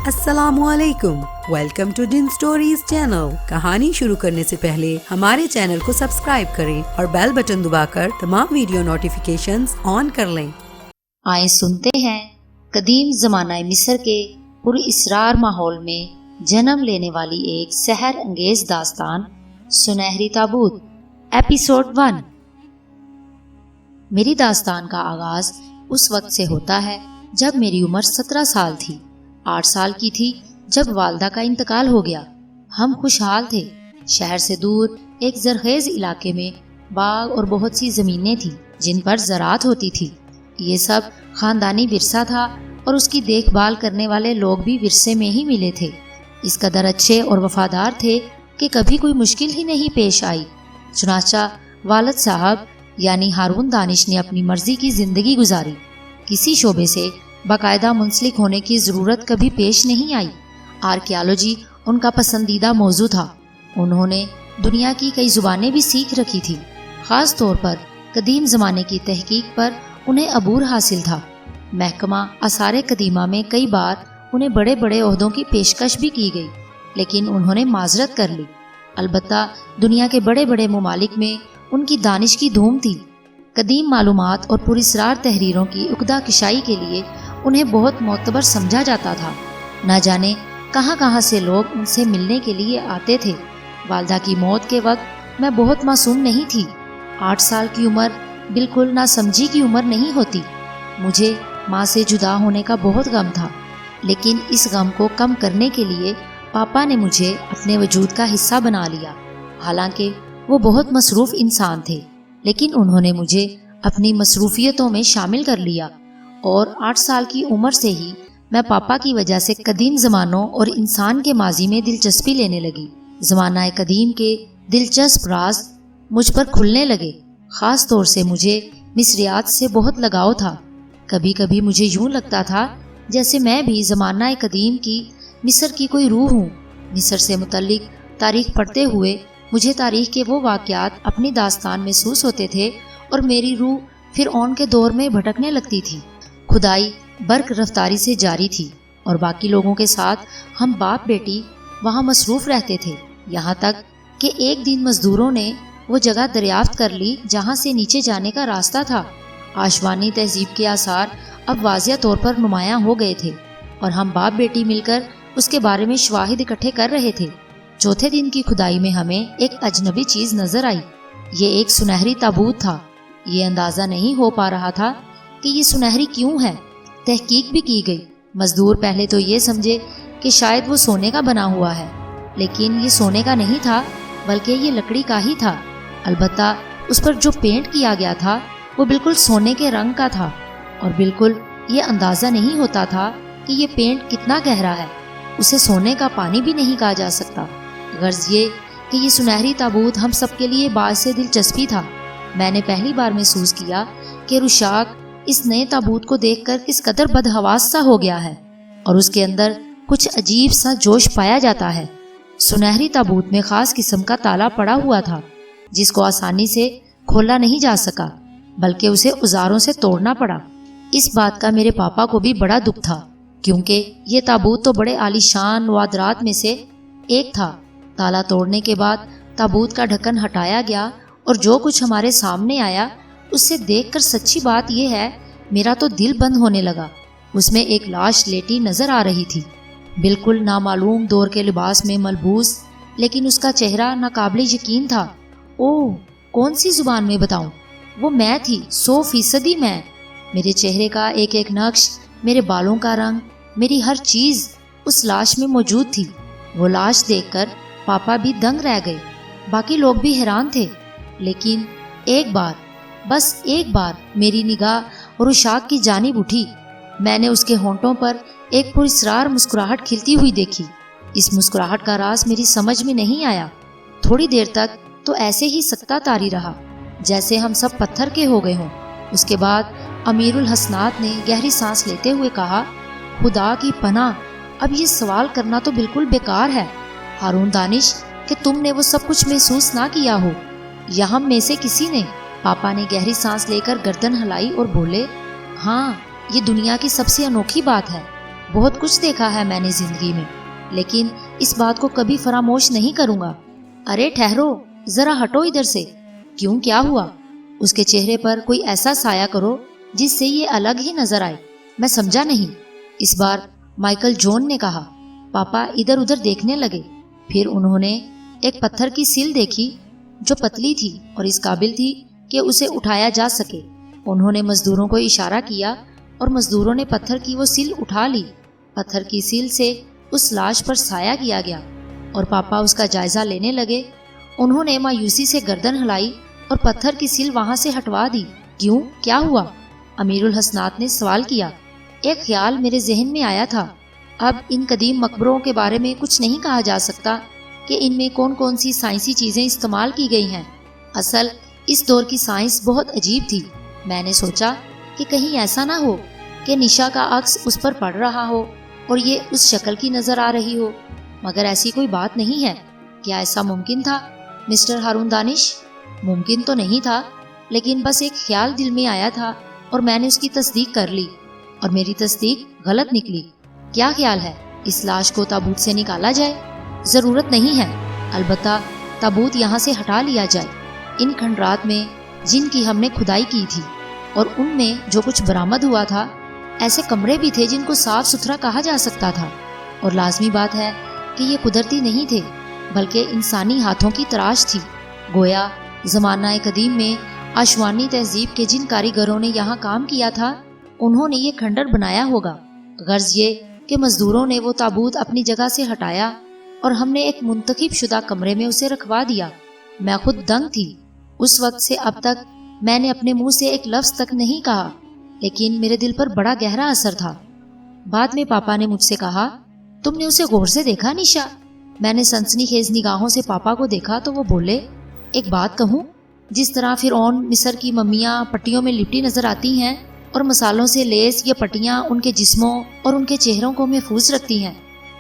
السلام علیکم، welcome to done stories channel. کہانی شروع کرنے سے پہلے ہمارے چینل کو سبسکرائب کریں اور بیل بٹن دبا کر تمام ویڈیو نوٹیفیکیشنز آن کر لیں۔ آئیں سنتے ہیں قدیم زمانہ مصر کے پر اسرار ماحول میں جنم لینے والی ایک سحر انگیز داستان، سنہری تابوت، ایپیسوڈ 1۔ میری داستان کا آغاز اس وقت سے ہوتا ہے جب میری عمر 17 سال تھی۔ 8 سال کی تھی جب والدہ کا انتقال ہو گیا۔ ہم خوشحال تھے۔ شہر سے دور ایک زرخیز علاقے میں باغ اور بہت سی زمینیں تھیں جن پر زراعت ہوتی تھی۔ یہ سب خاندانی ورثہ تھا اور اس کی دیکھ بھال کرنے والے لوگ بھی ورثے میں ہی ملے تھے۔ اس قدر اچھے اور وفادار تھے کہ کبھی کوئی مشکل ہی نہیں پیش آئی۔ چنانچہ والد صاحب یعنی ہارون دانش نے اپنی مرضی کی زندگی گزاری۔ کسی شعبے سے باقاعدہ منسلک ہونے کی ضرورت کبھی پیش نہیں آئی۔ آرکیالوجی ان کا پسندیدہ موضوع تھا۔ انہوں نے دنیا کی کئی زبانیں بھی سیکھ رکھی تھی۔ خاص طور پر قدیم زمانے کی تحقیق پر انہیں عبور حاصل تھا۔ محکمہ آثار قدیمہ میں کئی بار انہیں بڑے بڑے عہدوں کی پیشکش بھی کی گئی، لیکن انہوں نے معذرت کر لی۔ البتہ دنیا کے بڑے بڑے ممالک میں ان کی دانش کی دھوم تھی۔ قدیم معلومات اور پراسرار تحریروں کی عقدہ کشائی کے لیے انہیں بہت معتبر سمجھا جاتا تھا۔ نہ جانے کہاں کہاں سے لوگ ان سے ملنے کے لیے آتے تھے۔ والدہ کی موت کے وقت میں بہت معصوم نہیں تھی۔ 8 سال کی عمر بالکل ناسمجھی کی عمر نہیں ہوتی۔ مجھے ماں سے جدا ہونے کا بہت غم تھا، لیکن اس غم کو کم کرنے کے لیے پاپا نے مجھے اپنے وجود کا حصہ بنا لیا۔ حالانکہ وہ بہت مصروف انسان تھے، لیکن انہوں نے مجھے اپنی مصروفیتوں میں شامل کر لیا، اور 8 سال کی عمر سے ہی میں پاپا کی وجہ سے قدیم زمانوں اور انسان کے ماضی میں دلچسپی لینے لگی۔ زمانہ قدیم کے دلچسپ راز مجھ پر کھلنے لگے۔ خاص طور سے مجھے مصریات سے بہت لگاؤ تھا۔ کبھی کبھی مجھے یوں لگتا تھا جیسے میں بھی زمانہ قدیم کی مصر کی کوئی روح ہوں۔ مصر سے متعلق تاریخ پڑھتے ہوئے مجھے تاریخ کے وہ واقعات اپنی داستان محسوس ہوتے تھے اور میری روح فرعون کے دور میں بھٹکنے لگتی تھی۔ کھدائی برق رفتاری سے جاری تھی اور باقی لوگوں کے ساتھ ہم باپ بیٹی وہاں مصروف رہتے تھے، یہاں تک کہ ایک دن مزدوروں نے وہ جگہ دریافت کر لی جہاں سے نیچے جانے کا راستہ تھا۔ آشوانی تہذیب کے آثار اب واضح طور پر نمایاں ہو گئے تھے اور ہم باپ بیٹی مل کر اس کے بارے میں شواہد اکٹھے کر رہے تھے۔ چوتھے دن کی کھدائی میں ہمیں ایک اجنبی چیز نظر آئی۔ یہ ایک سنہری تابوت تھا۔ یہ اندازہ نہیں ہو پا رہا تھا کہ یہ سنہری کیوں ہے۔ تحقیق بھی کی گئی۔ مزدور پہلے تو یہ سمجھے کہ شاید وہ سونے کا بنا ہوا ہے، لیکن یہ سونے کا نہیں تھا بلکہ یہ لکڑی کا ہی تھا۔ البتہ اس پر جو پینٹ کیا گیا تھا وہ بالکل سونے کے رنگ کا تھا، اور بالکل یہ اندازہ نہیں ہوتا تھا کہ یہ پینٹ کتنا گہرا ہے۔ اسے سونے کا پانی بھی نہیں کہا جا سکتا۔ غرض یہ کہ یہ سنہری تابوت ہم سب کے لیے باعث دلچسپی تھا۔ میں نے پہلی بار محسوس کیا کہ رشاق اس نئے تابوت کو دیکھ کر کس قدر بدحواس سا ہو گیا ہے، اور اس کے اندر کچھ عجیب سا جوش پایا جاتا ہے۔ سنہری تابوت میں خاص قسم کا تالا پڑا ہوا تھا جس کو آسانی سے کھولا نہیں جا سکا، بلکہ اسے اوزاروں سے توڑنا پڑا۔ اس بات کا میرے پاپا کو بھی بڑا دکھ تھا، کیونکہ یہ تابوت تو بڑے عالی شان نوادرات میں سے ایک تھا۔ تالا توڑنے کے بعد تابوت کا ڈھکن ہٹایا گیا اور جو کچھ ہمارے سامنے آیا اس سے دیکھ کر سچی بات یہ ہے میرا تو دل بند ہونے لگا۔ اس میں ایک لاش لیٹی نظر آ رہی تھی، بالکل نامعلوم دور کے لباس میں ملبوس، لیکن اس کا چہرہ ناقابل یقین تھا۔ اوہ، کون سی زبان میں بتاؤں؟ وہ میں تھی، 100% میں۔ میرے چہرے کا ایک ایک نقش، میرے بالوں کا رنگ، میری ہر چیز اس لاش میں موجود تھی۔ وہ لاش دیکھ کر پاپا بھی دنگ رہ گئے، باقی لوگ بھی حیران تھے، لیکن ایک بار، بس ایک بار میری نگاہ رشاق کی جانب اٹھی۔ میں نے اس کے ہونٹوں پر ایک پراسرار مسکراہٹ کھلتی ہوئی دیکھی۔ اس مسکراہٹ کا راز میری سمجھ میں نہیں آیا۔ تھوڑی دیر تک تو ایسے ہی سکتہ طاری رہا، جیسے ہم سب پتھر کے ہو گئے ہوں۔ اس کے بعد امیر الحسنات نے گہری سانس لیتے ہوئے کہا، خدا کی پناہ، اب یہ سوال کرنا تو بالکل بیکار ہے ہارون دانش کہ تم نے وہ سب کچھ محسوس نہ کیا ہو، یا ہم میں سے کسی نے۔ پاپا نے گہری سانس لے کر گردن ہلائی اور بولے، ہاں، یہ دنیا کی سب سے انوکھی بات ہے۔ بہت کچھ دیکھا ہے میں نے زندگی میں، لیکن اس بات کو کبھی فراموش نہیں کروں گا۔ ارے ٹھہرو، ذرا ہٹو ادھر سے۔ کیوں، کیا ہوا؟ اس کے چہرے پر کوئی ایسا سایہ کرو جس سے یہ الگ ہی نظر آئے۔ میں سمجھا نہیں۔ اس بار مائیکل جون نے کہا۔ پاپا ادھر ادھر دیکھنے لگے، پھر انہوں نے ایک پتھر کی سیل دیکھی جو پتلی تھی اور اس قابل تھی کہ اسے اٹھایا جا سکے۔ انہوں نے مزدوروں کو اشارہ کیا اور مزدوروں نے پتھر کی وہ سیل اٹھا لی۔ پتھر کی سیل سے اس لاش پر سایہ کیا گیا اور پاپا اس کا جائزہ لینے لگے۔ انہوں نے مایوسی سے گردن ہلائی اور پتھر کی سیل وہاں سے ہٹوا دی۔ کیوں، کیا ہوا؟ امیر الحسنات نے سوال کیا۔ ایک خیال میرے ذہن میں آیا تھا۔ اب ان قدیم مقبروں کے بارے میں کچھ نہیں کہا جا سکتا کہ ان میں کون کون سی سائنسی چیزیں استعمال کی گئی ہیں۔ اصل اس دور کی سائنس بہت عجیب تھی۔ میں نے سوچا کہ کہیں ایسا نہ ہو کہ نشا کا عکس اس پر پڑ رہا ہو اور یہ اس شکل کی نظر آ رہی ہو، مگر ایسی کوئی بات نہیں ہے۔ کیا ایسا ممکن تھا مسٹر ہارون دانش؟ ممکن تو نہیں تھا، لیکن بس ایک خیال دل میں آیا تھا اور میں نے اس کی تصدیق کر لی، اور میری تصدیق غلط نکلی۔ کیا خیال ہے؟ اس لاش کو تابوت سے نکالا جائے؟ ضرورت نہیں ہے، البتہ تابوت یہاں سے ہٹا لیا جائے۔ ان کھنڈرات میں جن کی ہم نے کھدائی کی تھی اور ان میں جو کچھ برآمد ہوا تھا، ایسے کمرے بھی تھے جن کو صاف ستھرا کہا جا سکتا تھا، اور لازمی بات ہے کہ یہ قدرتی نہیں تھے بلکہ انسانی ہاتھوں کی تراش تھی۔ گویا زمانہ قدیم میں آشوانی تہذیب کے جن کاریگروں نے یہاں کام کیا تھا، انہوں نے یہ کھنڈر بنایا ہوگا۔ غرض یہ کہ مزدوروں نے وہ تابوت اپنی جگہ سے ہٹایا اور ہم نے ایک منتخب شدہ کمرے میں اسے رکھوا دیا۔ میں خود دنگ تھی۔ اس وقت سے اب تک میں نے اپنے منہ سے ایک لفظ تک نہیں کہا، لیکن میرے دل پر بڑا گہرا اثر تھا۔ بعد میں پاپا نے مجھ سے کہا، تم نے اسے غور سے دیکھا نشا؟ میں نے سنسنی خیز نگاہوں سے پاپا کو دیکھا تو وہ بولے، ایک بات کہوں، جس طرح فرعون مصر کی ممیاں پٹیوں میں لپٹی نظر آتی ہیں اور مسالوں سے لیس یہ پٹیاں ان کے جسموں اور ان کے چہروں کو محفوظ رکھتی ہیں،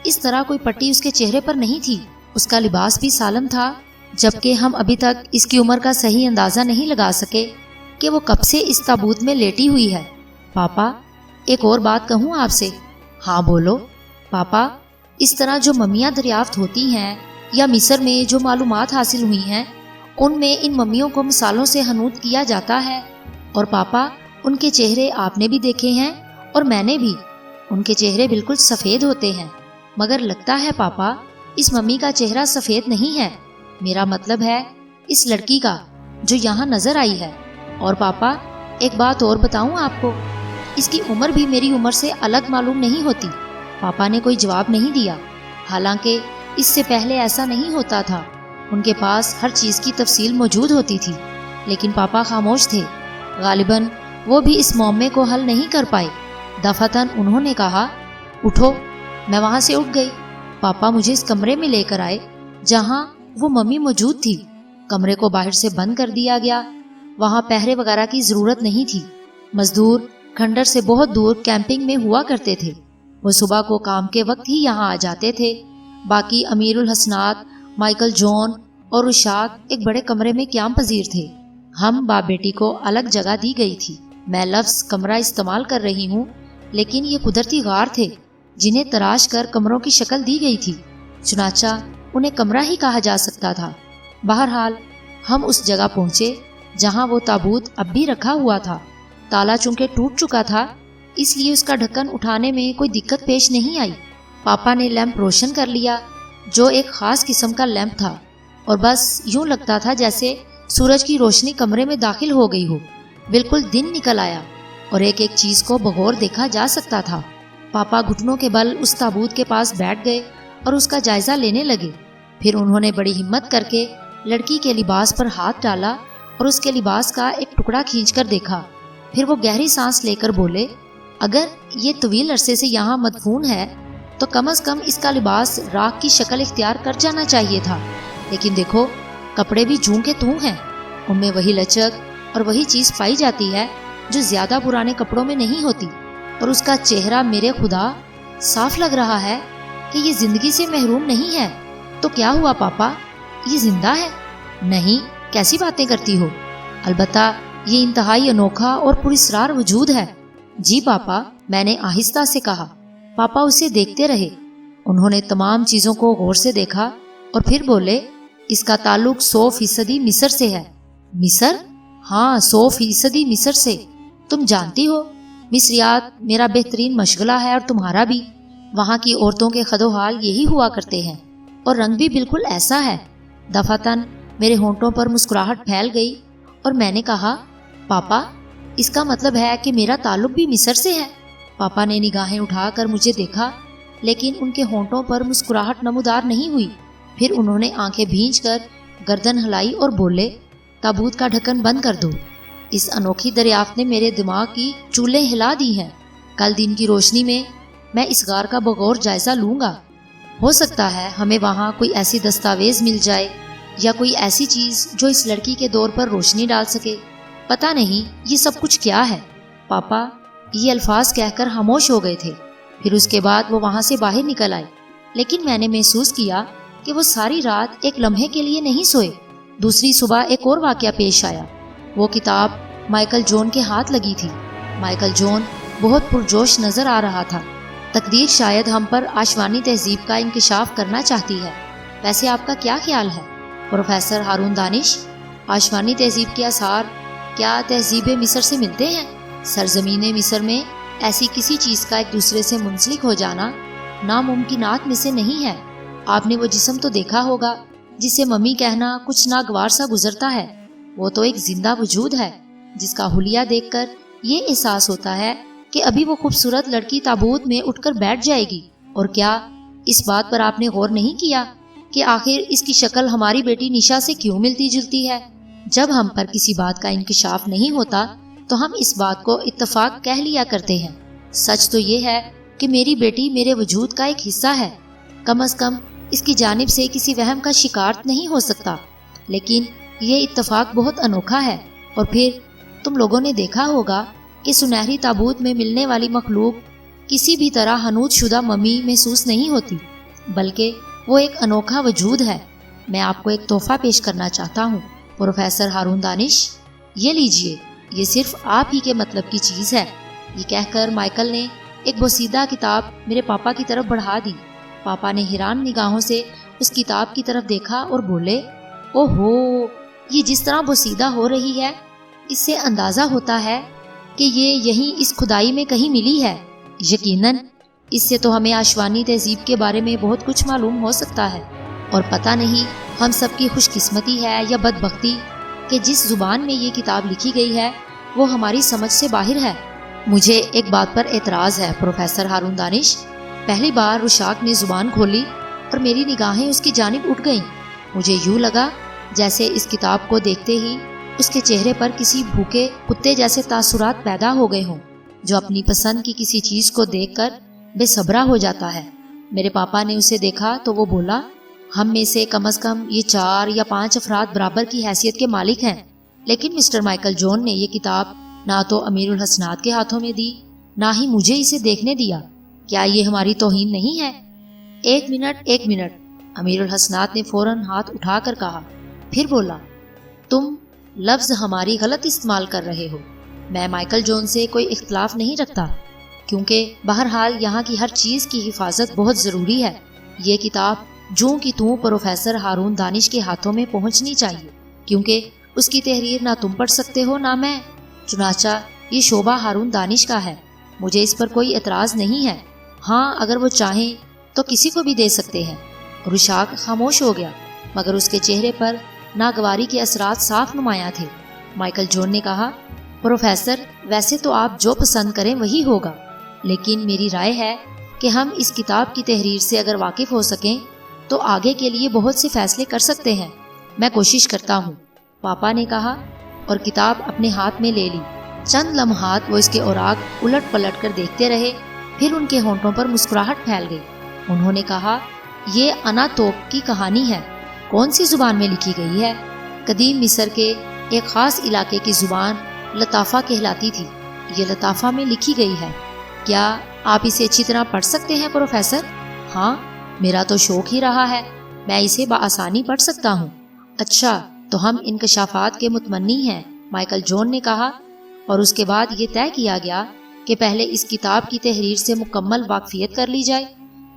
اس طرح کوئی پٹی اس کے چہرے پر نہیں تھی۔ اس کا لباس بھی سالم تھا، جبکہ ہم ابھی تک اس کی عمر کا صحیح اندازہ نہیں لگا سکے کہ وہ کب سے اس تابوت میں لیٹی ہوئی ہے۔ پاپا ایک اور بات کہوں آپ سے؟ ہاں بولو۔ پاپا، اس طرح جو ممیاں دریافت ہوتی ہیں یا مصر میں جو معلومات حاصل ہوئی ہیں، ان میں ان ممیوں کو مسالوں سے حنوط کیا جاتا ہے، اور پاپا ان کے چہرے آپ نے بھی دیکھے ہیں اور میں نے بھی۔ ان کے چہرے بالکل سفید ہوتے ہیں، مگر لگتا ہے پاپا اس ممی کا چہرہ سفید نہیں ہے، میرا مطلب ہے اس لڑکی کا جو یہاں نظر آئی ہے۔ اور پاپا ایک بات اور بتاؤں آپ کو، اس کی عمر بھی میری عمر سے الگ معلوم نہیں ہوتی۔ پاپا نے کوئی جواب نہیں دیا، حالانکہ اس سے پہلے ایسا نہیں ہوتا تھا۔ ان کے پاس ہر چیز کی تفصیل موجود ہوتی تھی، لیکن پاپا خاموش تھے۔ غالباً وہ بھی اس معمے کو حل نہیں کر پائے۔ دفعتاً انہوں نے کہا، اٹھو۔ میں وہاں سے اٹھ گئی۔ پاپا مجھے اس کمرے میں لے کر آئے جہاں وہ ممی موجود تھی۔ کمرے کو باہر سے بند کر دیا گیا، وہاں پہرے وغیرہ کی ضرورت نہیں تھی۔ مزدور کھنڈر سے بہت دور کیمپنگ میں ہوا کرتے تھے، وہ صبح کو کام کے وقت ہی یہاں آ جاتے تھے۔ باقی امیر الحسنات، مائیکل جون اور رشاد ایک بڑے کمرے میں قیام پذیر تھے۔ ہم باپ بیٹی کو الگ جگہ دی گئی تھی۔ میں لفظ کمرہ استعمال کر رہی ہوں، لیکن یہ قدرتی غار تھے جنہیں تراش کر کمروں کی شکل دی گئی تھی، چنانچہ انہیں کمرہ ہی کہا جا سکتا تھا۔ بہرحال ہم اس جگہ پہنچے جہاں وہ تابوت اب بھی رکھا ہوا تھا۔ تالا چونکہ ٹوٹ چکا تھا، اس لیے اس کا ڈھکن اٹھانے میں کوئی دقت پیش نہیں آئی۔ پاپا نے لیمپ روشن کر لیا، جو ایک خاص قسم کا لیمپ تھا، اور بس یوں لگتا تھا جیسے سورج کی روشنی کمرے میں داخل ہو گئی ہو۔ بالکل دن نکل آیا اور ایک ایک چیز کو بغور دیکھا جا سکتا تھا۔ پاپا گھٹنوں کے بل اس تابوت کے پاس بیٹھ گئے اور اس کا جائزہ لینے لگے۔ پھر انہوں نے بڑی ہمت کر کے لڑکی کے لباس پر ہاتھ ڈالا اور اس کے لباس کا ایک ٹکڑا کھینچ کر دیکھا۔ پھر وہ گہری سانس لے کر بولے، اگر یہ طویل عرصے سے یہاں مدفون ہے تو کم از کم اس کا لباس راکھ کی شکل اختیار کر جانا چاہیے تھا۔ لیکن دیکھو، کپڑے بھی جوں کے توں ہیں، ان میں وہی لچک اور وہی چیز پائی جاتی ہے جو زیادہ پرانے کپڑوں میں نہیں ہوتی۔ اور اس کا چہرہ، میرے خدا، صاف لگ رہا ہے کہ یہ زندگی سے محروم نہیں ہے۔ تو کیا ہوا پاپا، یہ زندہ ہے؟ نہیں، کیسی باتیں کرتی ہو؟ البتہ یہ انتہائی انوکھا اور پراسرار وجود ہے۔ جی پاپا، میں نے آہستہ سے کہا۔ پاپا اسے دیکھتے رہے۔ انہوں نے تمام چیزوں کو غور سے دیکھا اور پھر بولے، اس کا تعلق 100% مصر سے ہے۔ مصر؟ ہاں، 100% مصر سے۔ تم جانتی ہو مصریات میرا بہترین مشغلہ ہے، اور تمہارا بھی۔ وہاں کی عورتوں کے خد و حال یہی ہوا کرتے ہیں، اور رنگ بھی بالکل ایسا ہے۔ دفعتاً میرے ہونٹوں پر مسکراہٹ پھیل گئی اور میں نے کہا، پاپا اس کا مطلب ہے کہ میرا تعلق بھی مصر سے ہے؟ پاپا نے نگاہیں اٹھا کر مجھے دیکھا، لیکن ان کے ہونٹوں پر مسکراہٹ نمودار نہیں ہوئی۔ پھر انہوں نے آنکھیں بھینچ کر گردن ہلائی اور بولے، تابوت کا ڈھکن بند کر دو۔ اس انوکھی دریافت نے میرے دماغ کی چولیں ہلا دی ہیں۔ کل دن کی روشنی میں اس غار کا بغور جائزہ لوں گا۔ ہو سکتا ہے ہمیں وہاں کوئی ایسی دستاویز مل جائے یا کوئی ایسی چیز جو اس لڑکی کے دور پر روشنی ڈال سکے۔ پتہ نہیں یہ سب کچھ کیا ہے۔ پاپا یہ الفاظ کہہ کر خاموش ہو گئے تھے۔ پھر اس کے بعد وہ وہاں سے باہر نکل آئے، لیکن میں نے محسوس کیا کہ وہ ساری رات ایک لمحے کے لیے نہیں سوئے۔ دوسری صبح ایک اور واقعہ پیش آیا۔ وہ کتاب مائیکل جون کے ہاتھ لگی تھی۔ مائیکل جون بہت پرجوش نظر آ رہا تھا۔ تقدیر شاید ہم پر آشوانی تہذیب کا انکشاف کرنا چاہتی ہے۔ ویسے آپ کا کیا خیال ہے پروفیسر ہارون دانش؟ آشوانی تہذیب کے آثار کیا تہذیب مصر سے ملتے ہیں؟ سرزمین مصر میں ایسی کسی چیز کا ایک دوسرے سے منسلک ہو جانا ناممکنات میں سے نہیں ہے۔ آپ نے وہ جسم تو دیکھا ہوگا جسے ممی کہنا کچھ ناگوار سا گزرتا ہے۔ وہ تو ایک زندہ وجود ہے جس کا حلیہ دیکھ کر یہ احساس ہوتا ہے کہ ابھی وہ خوبصورت لڑکی تابوت میں اٹھ کر بیٹھ جائے گی۔ اور کیا اس بات پر آپ نے غور نہیں کیا کہ آخر اس کی شکل ہماری بیٹی نشا سے کیوں ملتی جلتی ہے؟ جب ہم پر کسی بات کا انکشاف نہیں ہوتا تو ہم اس بات کو اتفاق کہہ لیا کرتے ہیں۔ سچ تو یہ ہے کہ میری بیٹی میرے وجود کا ایک حصہ ہے۔ کم از کم اس کی جانب سے کسی وہم کا شکار نہیں ہو سکتا، لیکن یہ اتفاق بہت انوکھا ہے۔ اور پھر تم لوگوں نے دیکھا ہوگا کہ سنہری تابوت میں ملنے والی مخلوق کسی بھی طرح حنوط شدہ ممی محسوس نہیں ہوتی، بلکہ وہ ایک انوکھا وجود ہے۔ میں آپ کو ایک تحفہ پیش کرنا چاہتا ہوں پروفیسر ہارون دانش، یہ لیجئے، یہ صرف آپ ہی کے مطلب کی چیز ہے۔ یہ کہہ کر مائیکل نے ایک بوسیدہ کتاب میرے پاپا کی طرف بڑھا دی۔ پاپا نے حیران نگاہوں سے اس کتاب کی طرف دیکھا اور بولے، اوہو، یہ جس طرح بوسیدہ ہو رہی ہے اس سے اندازہ ہوتا ہے کہ یہ یہیں اس کھدائی میں کہیں ملی ہے۔ یقیناً اس سے تو ہمیں آشوانی تہذیب کے بارے میں بہت کچھ معلوم ہو سکتا ہے، اور پتہ نہیں ہم سب کی خوش قسمتی ہے یا بدبختی کہ جس زبان میں یہ کتاب لکھی گئی ہے وہ ہماری سمجھ سے باہر ہے۔ مجھے ایک بات پر اعتراض ہے پروفیسر ہارون دانش۔ پہلی بار رشاق نے زبان کھولی اور میری نگاہیں اس کی جانب اٹھ گئیں۔ مجھے یوں لگا جیسے اس کتاب کو دیکھتے ہی اس کے چہرے پر کسی بھوکے کتے جیسے تاثرات پیدا ہو گئے ہوں، جو اپنی پسند کی کسی چیز کو دیکھ کر بے صبرا ہو جاتا ہے۔ میرے پاپا نے اسے دیکھا تو وہ بولا، ہم میں سے کم از کم یہ 4 یا 5 افراد برابر کی حیثیت کے مالک ہیں، لیکن مسٹر مائیکل جون نے یہ کتاب نہ تو امیر الحسنات کے ہاتھوں میں دی، نہ ہی مجھے اسے دیکھنے دیا۔ کیا یہ ہماری توہین نہیں ہے؟ ایک منٹ، امیر الحسنات نے فوراً ہاتھ اٹھا کر کہا، پھر بولا، تم لفظ ہماری غلط استعمال کر رہے ہو۔ میں مائیکل جون سے کوئی اختلاف نہیں رکھتا، کیونکہ بہرحال یہاں کی ہر چیز کی حفاظت بہت ضروری ہے۔ یہ کتاب جوں کی توں پروفیسر ہارون دانش کے ہاتھوں میں پہنچنی چاہیے، کیونکہ اس کی تحریر نہ تم پڑھ سکتے ہو نہ میں۔ چنانچہ یہ شعبہ ہارون دانش کا ہے، مجھے اس پر کوئی اعتراض نہیں ہے۔ ہاں، اگر وہ چاہیں تو کسی کو بھی دے سکتے ہیں۔ رشاق خاموش ہو گیا، مگر اس کے چہرے پر ناگواری کے اثرات صاف نمایاں تھے۔ مائیکل جون نے کہا، پروفیسر، ویسے تو آپ جو پسند کریں وہی ہوگا، لیکن میری رائے ہے کہ ہم اس کتاب کی تحریر سے اگر واقف ہو سکیں تو آگے کے لیے بہت سے فیصلے کر سکتے ہیں۔ میں کوشش کرتا ہوں، پاپا نے کہا، اور کتاب اپنے ہاتھ میں لے لی۔ چند لمحات وہ اس کے اوراق الٹ پلٹ کر دیکھتے رہے، پھر ان کے ہونٹوں پر مسکراہٹ پھیل گئی۔ انہوں نے کہا، یہ اناتوک کی کہانی ہے۔ کون سی زبان میں لکھی گئی ہے؟ قدیم مصر کے ایک خاص علاقے کی زبان لطافہ کہلاتی تھی۔ یہ لطافہ میں لکھی گئی ہے۔ کیا آپ اسے اچھی طرح پڑھ سکتے ہیں پروفیسر؟ ہاں، میرا تو شوق ہی رہا ہے، میں اسے بآسانی پڑھ سکتا ہوں۔ اچھا، تو ہم انکشافات کے متمنی ہیں، مائیکل جون نے کہا، اور اس کے بعد یہ طے کیا گیا کہ پہلے اس کتاب کی تحریر سے مکمل واقفیت کر لی جائے۔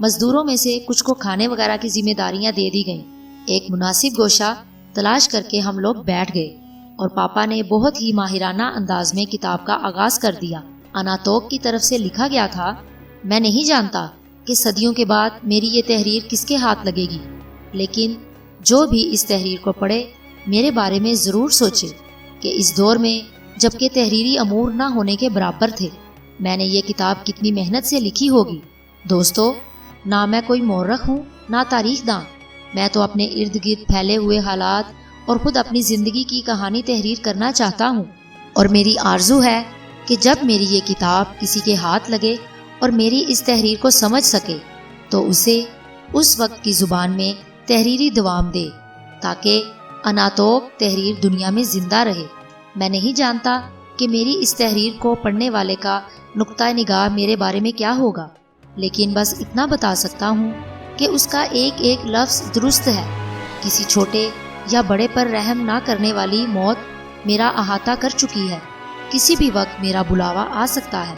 مزدوروں میں سے کچھ کو کھانے وغیرہ کی ذمہ داریاں دے دی گئیں۔ ایک مناسب گوشہ تلاش کر کے ہم لوگ بیٹھ گئے اور پاپا نے بہت ہی ماہرانہ انداز میں کتاب کا آغاز کر دیا۔ اناتوک کی طرف سے لکھا گیا تھا، میں نہیں جانتا کہ صدیوں کے بعد میری یہ تحریر کس کے ہاتھ لگے گی، لیکن جو بھی اس تحریر کو پڑھے میرے بارے میں ضرور سوچے کہ اس دور میں جب کہ تحریری امور نہ ہونے کے برابر تھے، میں نے یہ کتاب کتنی محنت سے لکھی ہوگی۔ دوستو، نہ میں کوئی مورخ ہوں نہ تاریخ داں، میں تو اپنے ارد گرد پھیلے ہوئے حالات اور خود اپنی زندگی کی کہانی تحریر کرنا چاہتا ہوں، اور میری آرزو ہے کہ جب میری یہ کتاب کسی کے ہاتھ لگے اور میری اس تحریر کو سمجھ سکے تو اسے اس وقت کی زبان میں تحریری دوام دے تاکہ اناتوک تحریر دنیا میں زندہ رہے۔ میں نہیں جانتا کہ میری اس تحریر کو پڑھنے والے کا نقطہ نگاہ میرے بارے میں کیا ہوگا، لیکن بس اتنا بتا سکتا ہوں کہ اس کا ایک ایک لفظ درست ہے۔ کسی چھوٹے یا بڑے پر رحم نہ کرنے والی موت میرا احاطہ کر چکی ہے۔ کسی بھی وقت میرا بلاوا آ سکتا ہے۔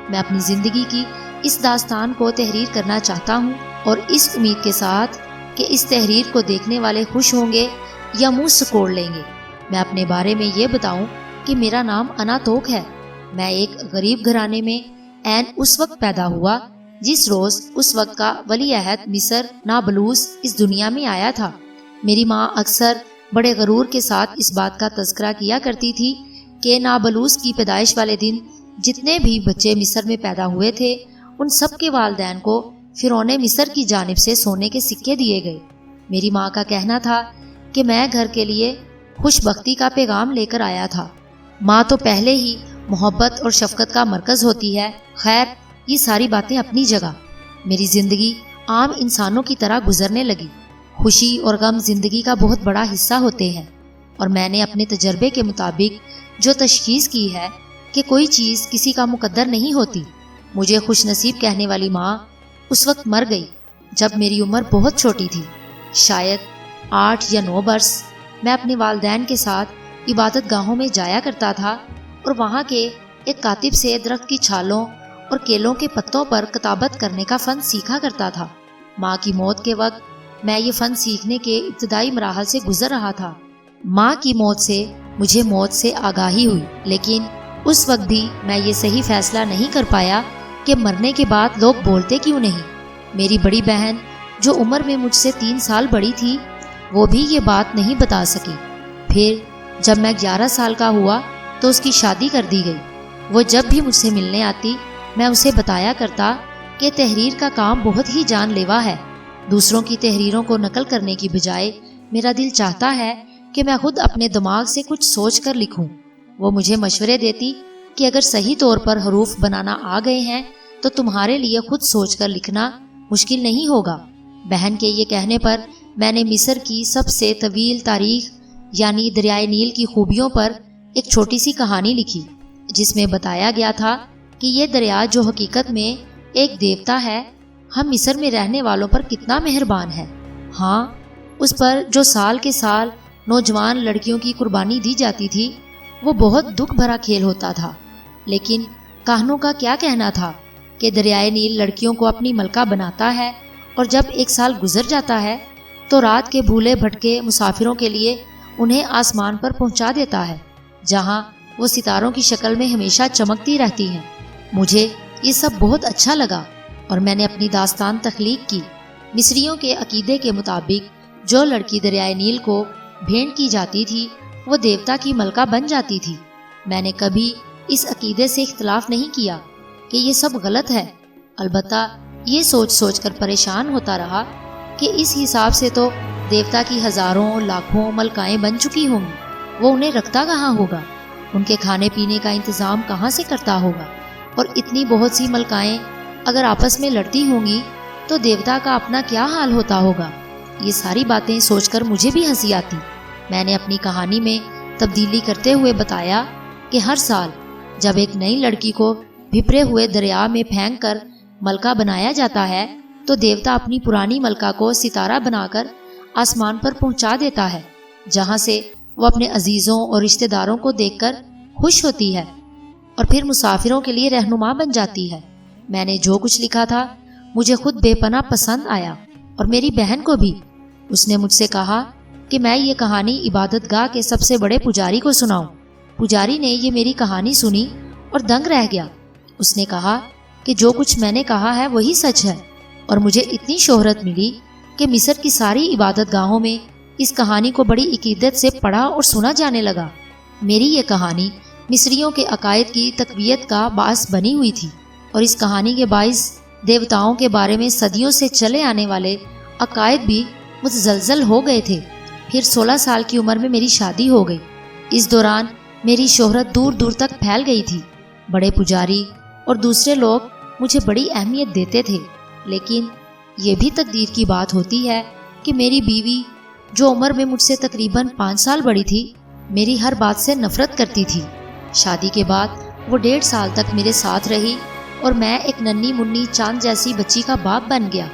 میں اپنی زندگی کی اس داستان کو تحریر کرنا چاہتا ہوں، اور اس امید کے ساتھ کہ اس تحریر کو دیکھنے والے خوش ہوں گے یا منہ سکوڑ لیں گے۔ میں اپنے بارے میں یہ بتاؤں کہ میرا نام اناتوک ہے۔ میں ایک غریب گھرانے میں عین اس وقت پیدا ہوا جس روز اس وقت کا ولی عہد مصر نابلوس اس دنیا میں آیا تھا۔ میری ماں اکثر بڑے غرور کے ساتھ اس بات کا تذکرہ کیا کرتی تھی کہ نابلوس کی پیدائش والے دن جتنے بھی بچے مصر میں پیدا ہوئے تھے ان سب کے والدین کو فرعون مصر کی جانب سے سونے کے سکے دیے گئے۔ میری ماں کا کہنا تھا کہ میں گھر کے لیے خوش بختی کا پیغام لے کر آیا تھا۔ ماں تو پہلے ہی محبت اور شفقت کا مرکز ہوتی ہے۔ خیر، یہ ساری باتیں اپنی جگہ۔ میری زندگی عام انسانوں کی طرح گزرنے لگی۔ خوشی اور غم زندگی کا بہت بڑا حصہ ہوتے ہیں، اور میں نے اپنے تجربے کے مطابق جو تشخیص کی ہے کہ کوئی چیز کسی کا مقدر نہیں ہوتی۔ مجھے خوش نصیب کہنے والی ماں اس وقت مر گئی جب میری عمر بہت چھوٹی تھی، شاید 8 یا 9 برس۔ میں اپنے والدین کے ساتھ عبادت گاہوں میں جایا کرتا تھا اور وہاں کے ایک کاتب سے درخت کی چھالوں اور کیلوں کے پتوں پر کتابت کرنے کا فن سیکھا کرتا تھا۔ ماں کی موت کے وقت میں یہ فن سیکھنے کے ابتدائی مراحل سے گزر رہا تھا۔ ماں کی موت سے مجھے موت سے آگاہی ہوئی، لیکن اس وقت بھی میں یہ صحیح فیصلہ نہیں کر پایا کہ مرنے کے بعد لوگ بولتے کیوں نہیں۔ میری بڑی بہن جو عمر میں مجھ سے 3 سال بڑی تھی وہ بھی یہ بات نہیں بتا سکی۔ پھر جب میں 11 سال کا ہوا تو اس کی شادی کر دی گئی۔ وہ جب بھی مجھ سے ملنے آتی میں اسے بتایا کرتا کہ تحریر کا کام بہت ہی جان لیوا ہے۔ دوسروں کی تحریروں کو نقل کرنے کی بجائے میرا دل چاہتا ہے کہ میں خود اپنے دماغ سے کچھ سوچ کر لکھوں۔ وہ مجھے مشورے دیتی کہ اگر صحیح طور پر حروف بنانا آ گئے ہیں تو تمہارے لیے خود سوچ کر لکھنا مشکل نہیں ہوگا۔ بہن کے یہ کہنے پر میں نے مصر کی سب سے طویل تاریخ یعنی دریائے نیل کی خوبیوں پر ایک چھوٹی سی کہانی لکھی، جس میں بتایا گیا تھا کہ یہ دریا جو حقیقت میں ایک دیوتا ہے، ہم مصر میں رہنے والوں پر کتنا مہربان ہے۔ ہاں، اس پر جو سال کے سال نوجوان لڑکیوں کی قربانی دی جاتی تھی وہ بہت دکھ بھرا کھیل ہوتا تھا، لیکن کہانوں کا کیا کہنا تھا کہ دریائے نیل لڑکیوں کو اپنی ملکہ بناتا ہے، اور جب 1 سال گزر جاتا ہے تو رات کے بھولے بھٹکے مسافروں کے لیے انہیں آسمان پر پہنچا دیتا ہے، جہاں وہ ستاروں کی شکل میں ہمیشہ چمکتی رہتی ہیں۔ مجھے یہ سب بہت اچھا لگا اور میں نے اپنی داستان تخلیق کی۔ مصریوں کے عقیدے کے مطابق جو لڑکی دریائے نیل کو بھیٹ کی جاتی تھی وہ دیوتا کی ملکہ بن جاتی تھی۔ میں نے کبھی اس عقیدے سے اختلاف نہیں کیا کہ یہ سب غلط ہے، البتہ یہ سوچ سوچ کر پریشان ہوتا رہا کہ اس حساب سے تو دیوتا کی ہزاروں لاکھوں ملکائیں بن چکی ہوں گی، وہ انہیں رکھتا کہاں ہوگا، ان کے کھانے پینے کا انتظام کہاں سے کرتا ہوگا، اور اتنی بہت سی ملکائیں اگر آپس میں لڑتی ہوں گی تو دیوتا کا اپنا کیا حال ہوتا ہوگا۔ یہ ساری باتیں سوچ کر مجھے بھی ہنسی آتی۔ میں نے اپنی کہانی میں تبدیلی کرتے ہوئے بتایا کہ ہر سال جب ایک نئی لڑکی کو بھپرے ہوئے دریا میں پھینک کر ملکہ بنایا جاتا ہے تو دیوتا اپنی پرانی ملکہ کو ستارہ بنا کر آسمان پر پہنچا دیتا ہے، جہاں سے وہ اپنے عزیزوں اور رشتہ داروں کو دیکھ کر خوش ہوتی ہے۔ اور پھر مسافروں کے لیے رہنما بن جاتی ہے۔ میں نے جو کچھ لکھا تھا مجھے خود بے پناہ پسند آیا اور میری بہن کو بھی۔ اس نے مجھ سے کہا کہ میں یہ کہانی عبادت گاہ کے سب سے بڑے پجاری کو سناؤں۔ پجاری نے یہ میری کہانی سنی اور دنگ رہ گیا۔ اس نے کہا کہ جو کچھ میں نے کہا ہے وہی سچ ہے، اور مجھے اتنی شہرت ملی کہ مصر کی ساری عبادت گاہوں میں اس کہانی کو بڑی عقیدت سے پڑھا اور سنا جانے لگا۔ میری یہ کہانی مصریوں کے عقائد کی تقویت کا باعث بنی ہوئی تھی، اور اس کہانی کے باعث دیوتاؤں کے بارے میں صدیوں سے چلے آنے والے عقائد بھی متزلزل ہو گئے تھے۔ پھر 16 سال کی عمر میں میری شادی ہو گئی۔ اس دوران میری شہرت دور دور تک پھیل گئی تھی۔ بڑے پجاری اور دوسرے لوگ مجھے بڑی اہمیت دیتے تھے، لیکن یہ بھی تقدیر کی بات ہوتی ہے کہ میری بیوی، جو عمر میں مجھ سے تقریباً 5 سال بڑی تھی، میری ہر بات سے نفرت کرتی تھی۔ شادی کے بعد وہ 1.5 سال تک میرے ساتھ رہی اور میں ایک ننھی منی چاند جیسی بچی کا باپ بن گیا،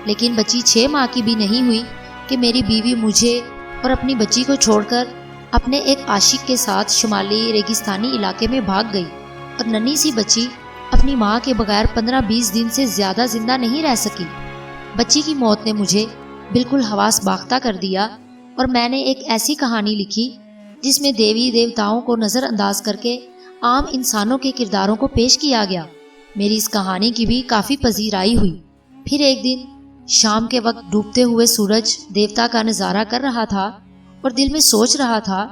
لیکن بچی 6 ماہ کی بھی نہیں ہوئی کہ میری بیوی مجھے اور اپنی بچی کو چھوڑ کر اپنے ایک عاشق کے ساتھ شمالی ریگستانی علاقے میں بھاگ گئی، اور ننھی سی بچی اپنی ماں کے بغیر 15-20 دن سے زیادہ زندہ نہیں رہ سکی۔ بچی کی موت نے مجھے بالکل حواس باختہ کر دیا، اور میں نے ایک ایسی کہانی لکھی جس میں دیوی دیوتاؤں کو نظر انداز کر کے عام انسانوں کے کرداروں کو پیش کیا گیا۔ میری اس کہانی کی بھی کافی پذیرائی ہوئی۔ پھر ایک دن شام کے وقت ڈوبتے ہوئے سورج دیوتا کا نظارہ کر رہا تھا، اور دل میں سوچ رہا تھا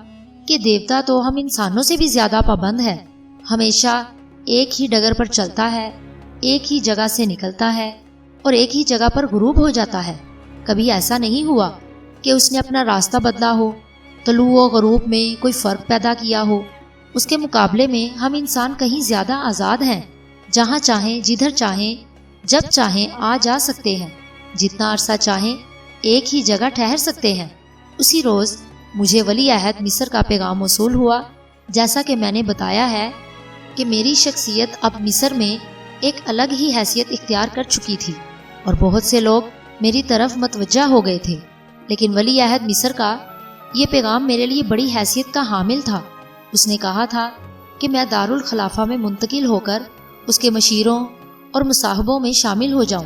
کہ دیوتا تو ہم انسانوں سے بھی زیادہ پابند ہے، ہمیشہ ایک ہی ڈگر پر چلتا ہے، ایک ہی جگہ سے نکلتا ہے اور ایک ہی جگہ پر غروب ہو جاتا ہے۔ کبھی ایسا نہیں ہوا کہ اس نے اپنا راستہ بدلا ہو، طلوع و غروب میں کوئی فرق پیدا کیا ہو۔ اس کے مقابلے میں ہم انسان کہیں زیادہ آزاد ہیں، جہاں چاہیں جدھر چاہیں جب چاہیں آ جا سکتے ہیں، جتنا عرصہ چاہیں ایک ہی جگہ ٹھہر سکتے ہیں۔ اسی روز مجھے ولی عہد مصر کا پیغام موصول ہوا۔ جیسا کہ میں نے بتایا ہے کہ میری شخصیت اب مصر میں ایک الگ ہی حیثیت اختیار کر چکی تھی، اور بہت سے لوگ میری طرف متوجہ ہو گئے تھے، لیکن ولی عہد مصر کا یہ پیغام میرے لیے بڑی حیثیت کا حامل تھا۔ اس نے کہا تھا کہ میں دارالخلافہ میں منتقل ہو کر اس کے مشیروں اور مصاحبوں میں شامل ہو جاؤں۔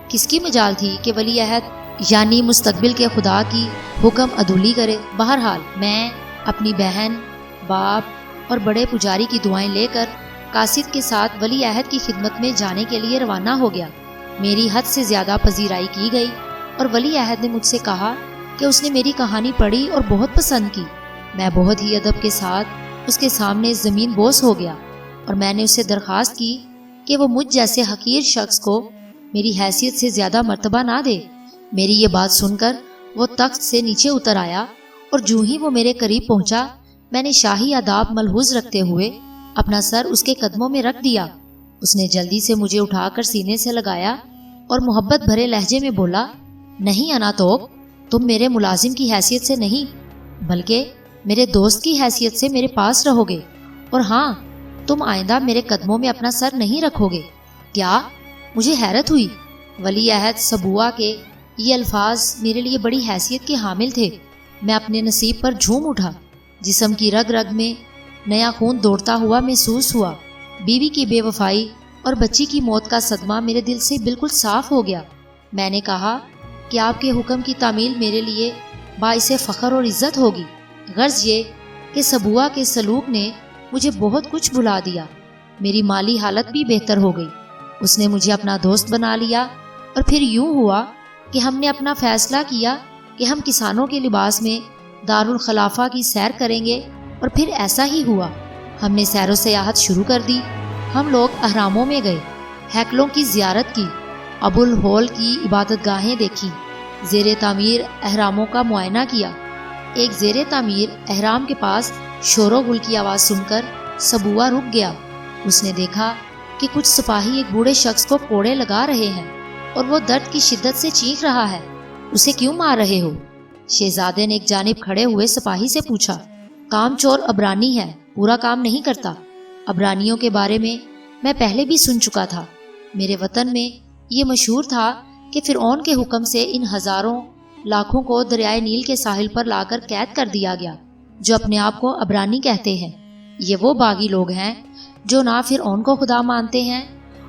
کس کی مجال تھی کہ ولی عہد یعنی مستقبل کے خدا کی حکم عدولی کرے؟ بہرحال میں اپنی بہن، باپ اور بڑے پجاری کی دعائیں لے کر قاصد کے ساتھ ولی عہد کی خدمت میں جانے کے لیے روانہ ہو گیا۔ میری حد سے زیادہ پذیرائی کی گئی، اور ولی عہد نے مجھ سے کہا کہ اس نے میری کہانی پڑھی اور بہت پسند کی۔ میں بہت ہی ادب کے ساتھ اس کے سامنے زمین بوس ہو گیا، اور میں نے اس سے درخواست کی کہ وہ مجھ جیسے حقیر شخص کو میری حیثیت سے زیادہ مرتبہ نہ دے۔ میری یہ بات سن کر وہ تخت سے نیچے اتر آیا، اور جو ہی وہ میرے قریب پہنچا میں نے شاہی آداب ملحوظ رکھتے ہوئے اپنا سر اس کے قدموں میں رکھ دیا۔ اس نے جلدی سے مجھے اٹھا کر سینے سے لگایا اور محبت بھرے لہجے میں بولا، نہیں اناتوک، تم میرے ملازم کی حیثیت سے نہیں بلکہ میرے دوست کی حیثیت سے میرے پاس رہو گے، اور ہاں، تم آئندہ میرے قدموں میں اپنا سر نہیں رکھو گے۔ کیا؟ مجھے حیرت ہوئی۔ ولی عہد سبوہ کے یہ الفاظ میرے لیے بڑی حیثیت کے حامل تھے۔ میں اپنے نصیب پر جھوم اٹھا، جسم کی رگ رگ میں نیا خون دوڑتا ہوا محسوس ہوا۔ بیوی کی بے وفائی اور بچی کی موت کا صدمہ میرے دل سے بالکل صاف ہو گیا۔ میں نے کہا کہ آپ کے حکم کی تعمیل میرے لیے باعث فخر اور عزت ہوگی۔ غرض یہ کہ سبوہ کے سلوک نے مجھے بہت کچھ بھلا دیا۔ میری مالی حالت بھی بہتر ہو گئی۔ اس نے مجھے اپنا دوست بنا لیا، اور پھر یوں ہوا کہ ہم نے اپنا فیصلہ کیا کہ ہم کسانوں کے لباس میں دارالخلافہ کی سیر کریں گے، اور پھر ایسا ہی ہوا۔ ہم نے سیر و سیاحت شروع کر دی۔ ہم لوگ اہراموں میں گئے، ہیکلوں کی زیارت کی، ابو الہول کی عبادت گاہیں دیکھی، زیر تعمیر اہراموں کا معائنہ کیا۔ ایک زیر تعمیر اہرام کے پاس شور و غل کی آواز سن کر سبوہ رک گیا۔ اس نے دیکھا کہ کچھ سپاہی ایک بوڑھے شخص کو کوڑے لگا رہے ہیں، اور وہ درد کی شدت سے چیخ رہا ہے۔ اسے کیوں مار رہے ہو؟ شہزادے نے ایک جانب کھڑے ہوئے سپاہی سے پوچھا۔ کام چور عبرانی ہے، پورا کام نہیں کرتا۔ عبرانیوں کے بارے میں پہلے بھی سن چکا تھا۔ میرے وطن میں یہ مشہور تھا کہ فرعون کے حکم سے ان ہزاروں لاکھوں کو دریائے نیل کے ساحل پر لا کر قید کر دیا گیا، جو اپنے آپ کو عبرانی کہتے ہیں۔ یہ وہ باغی لوگ ہیں جو نہ فرعون کو خدا مانتے ہیں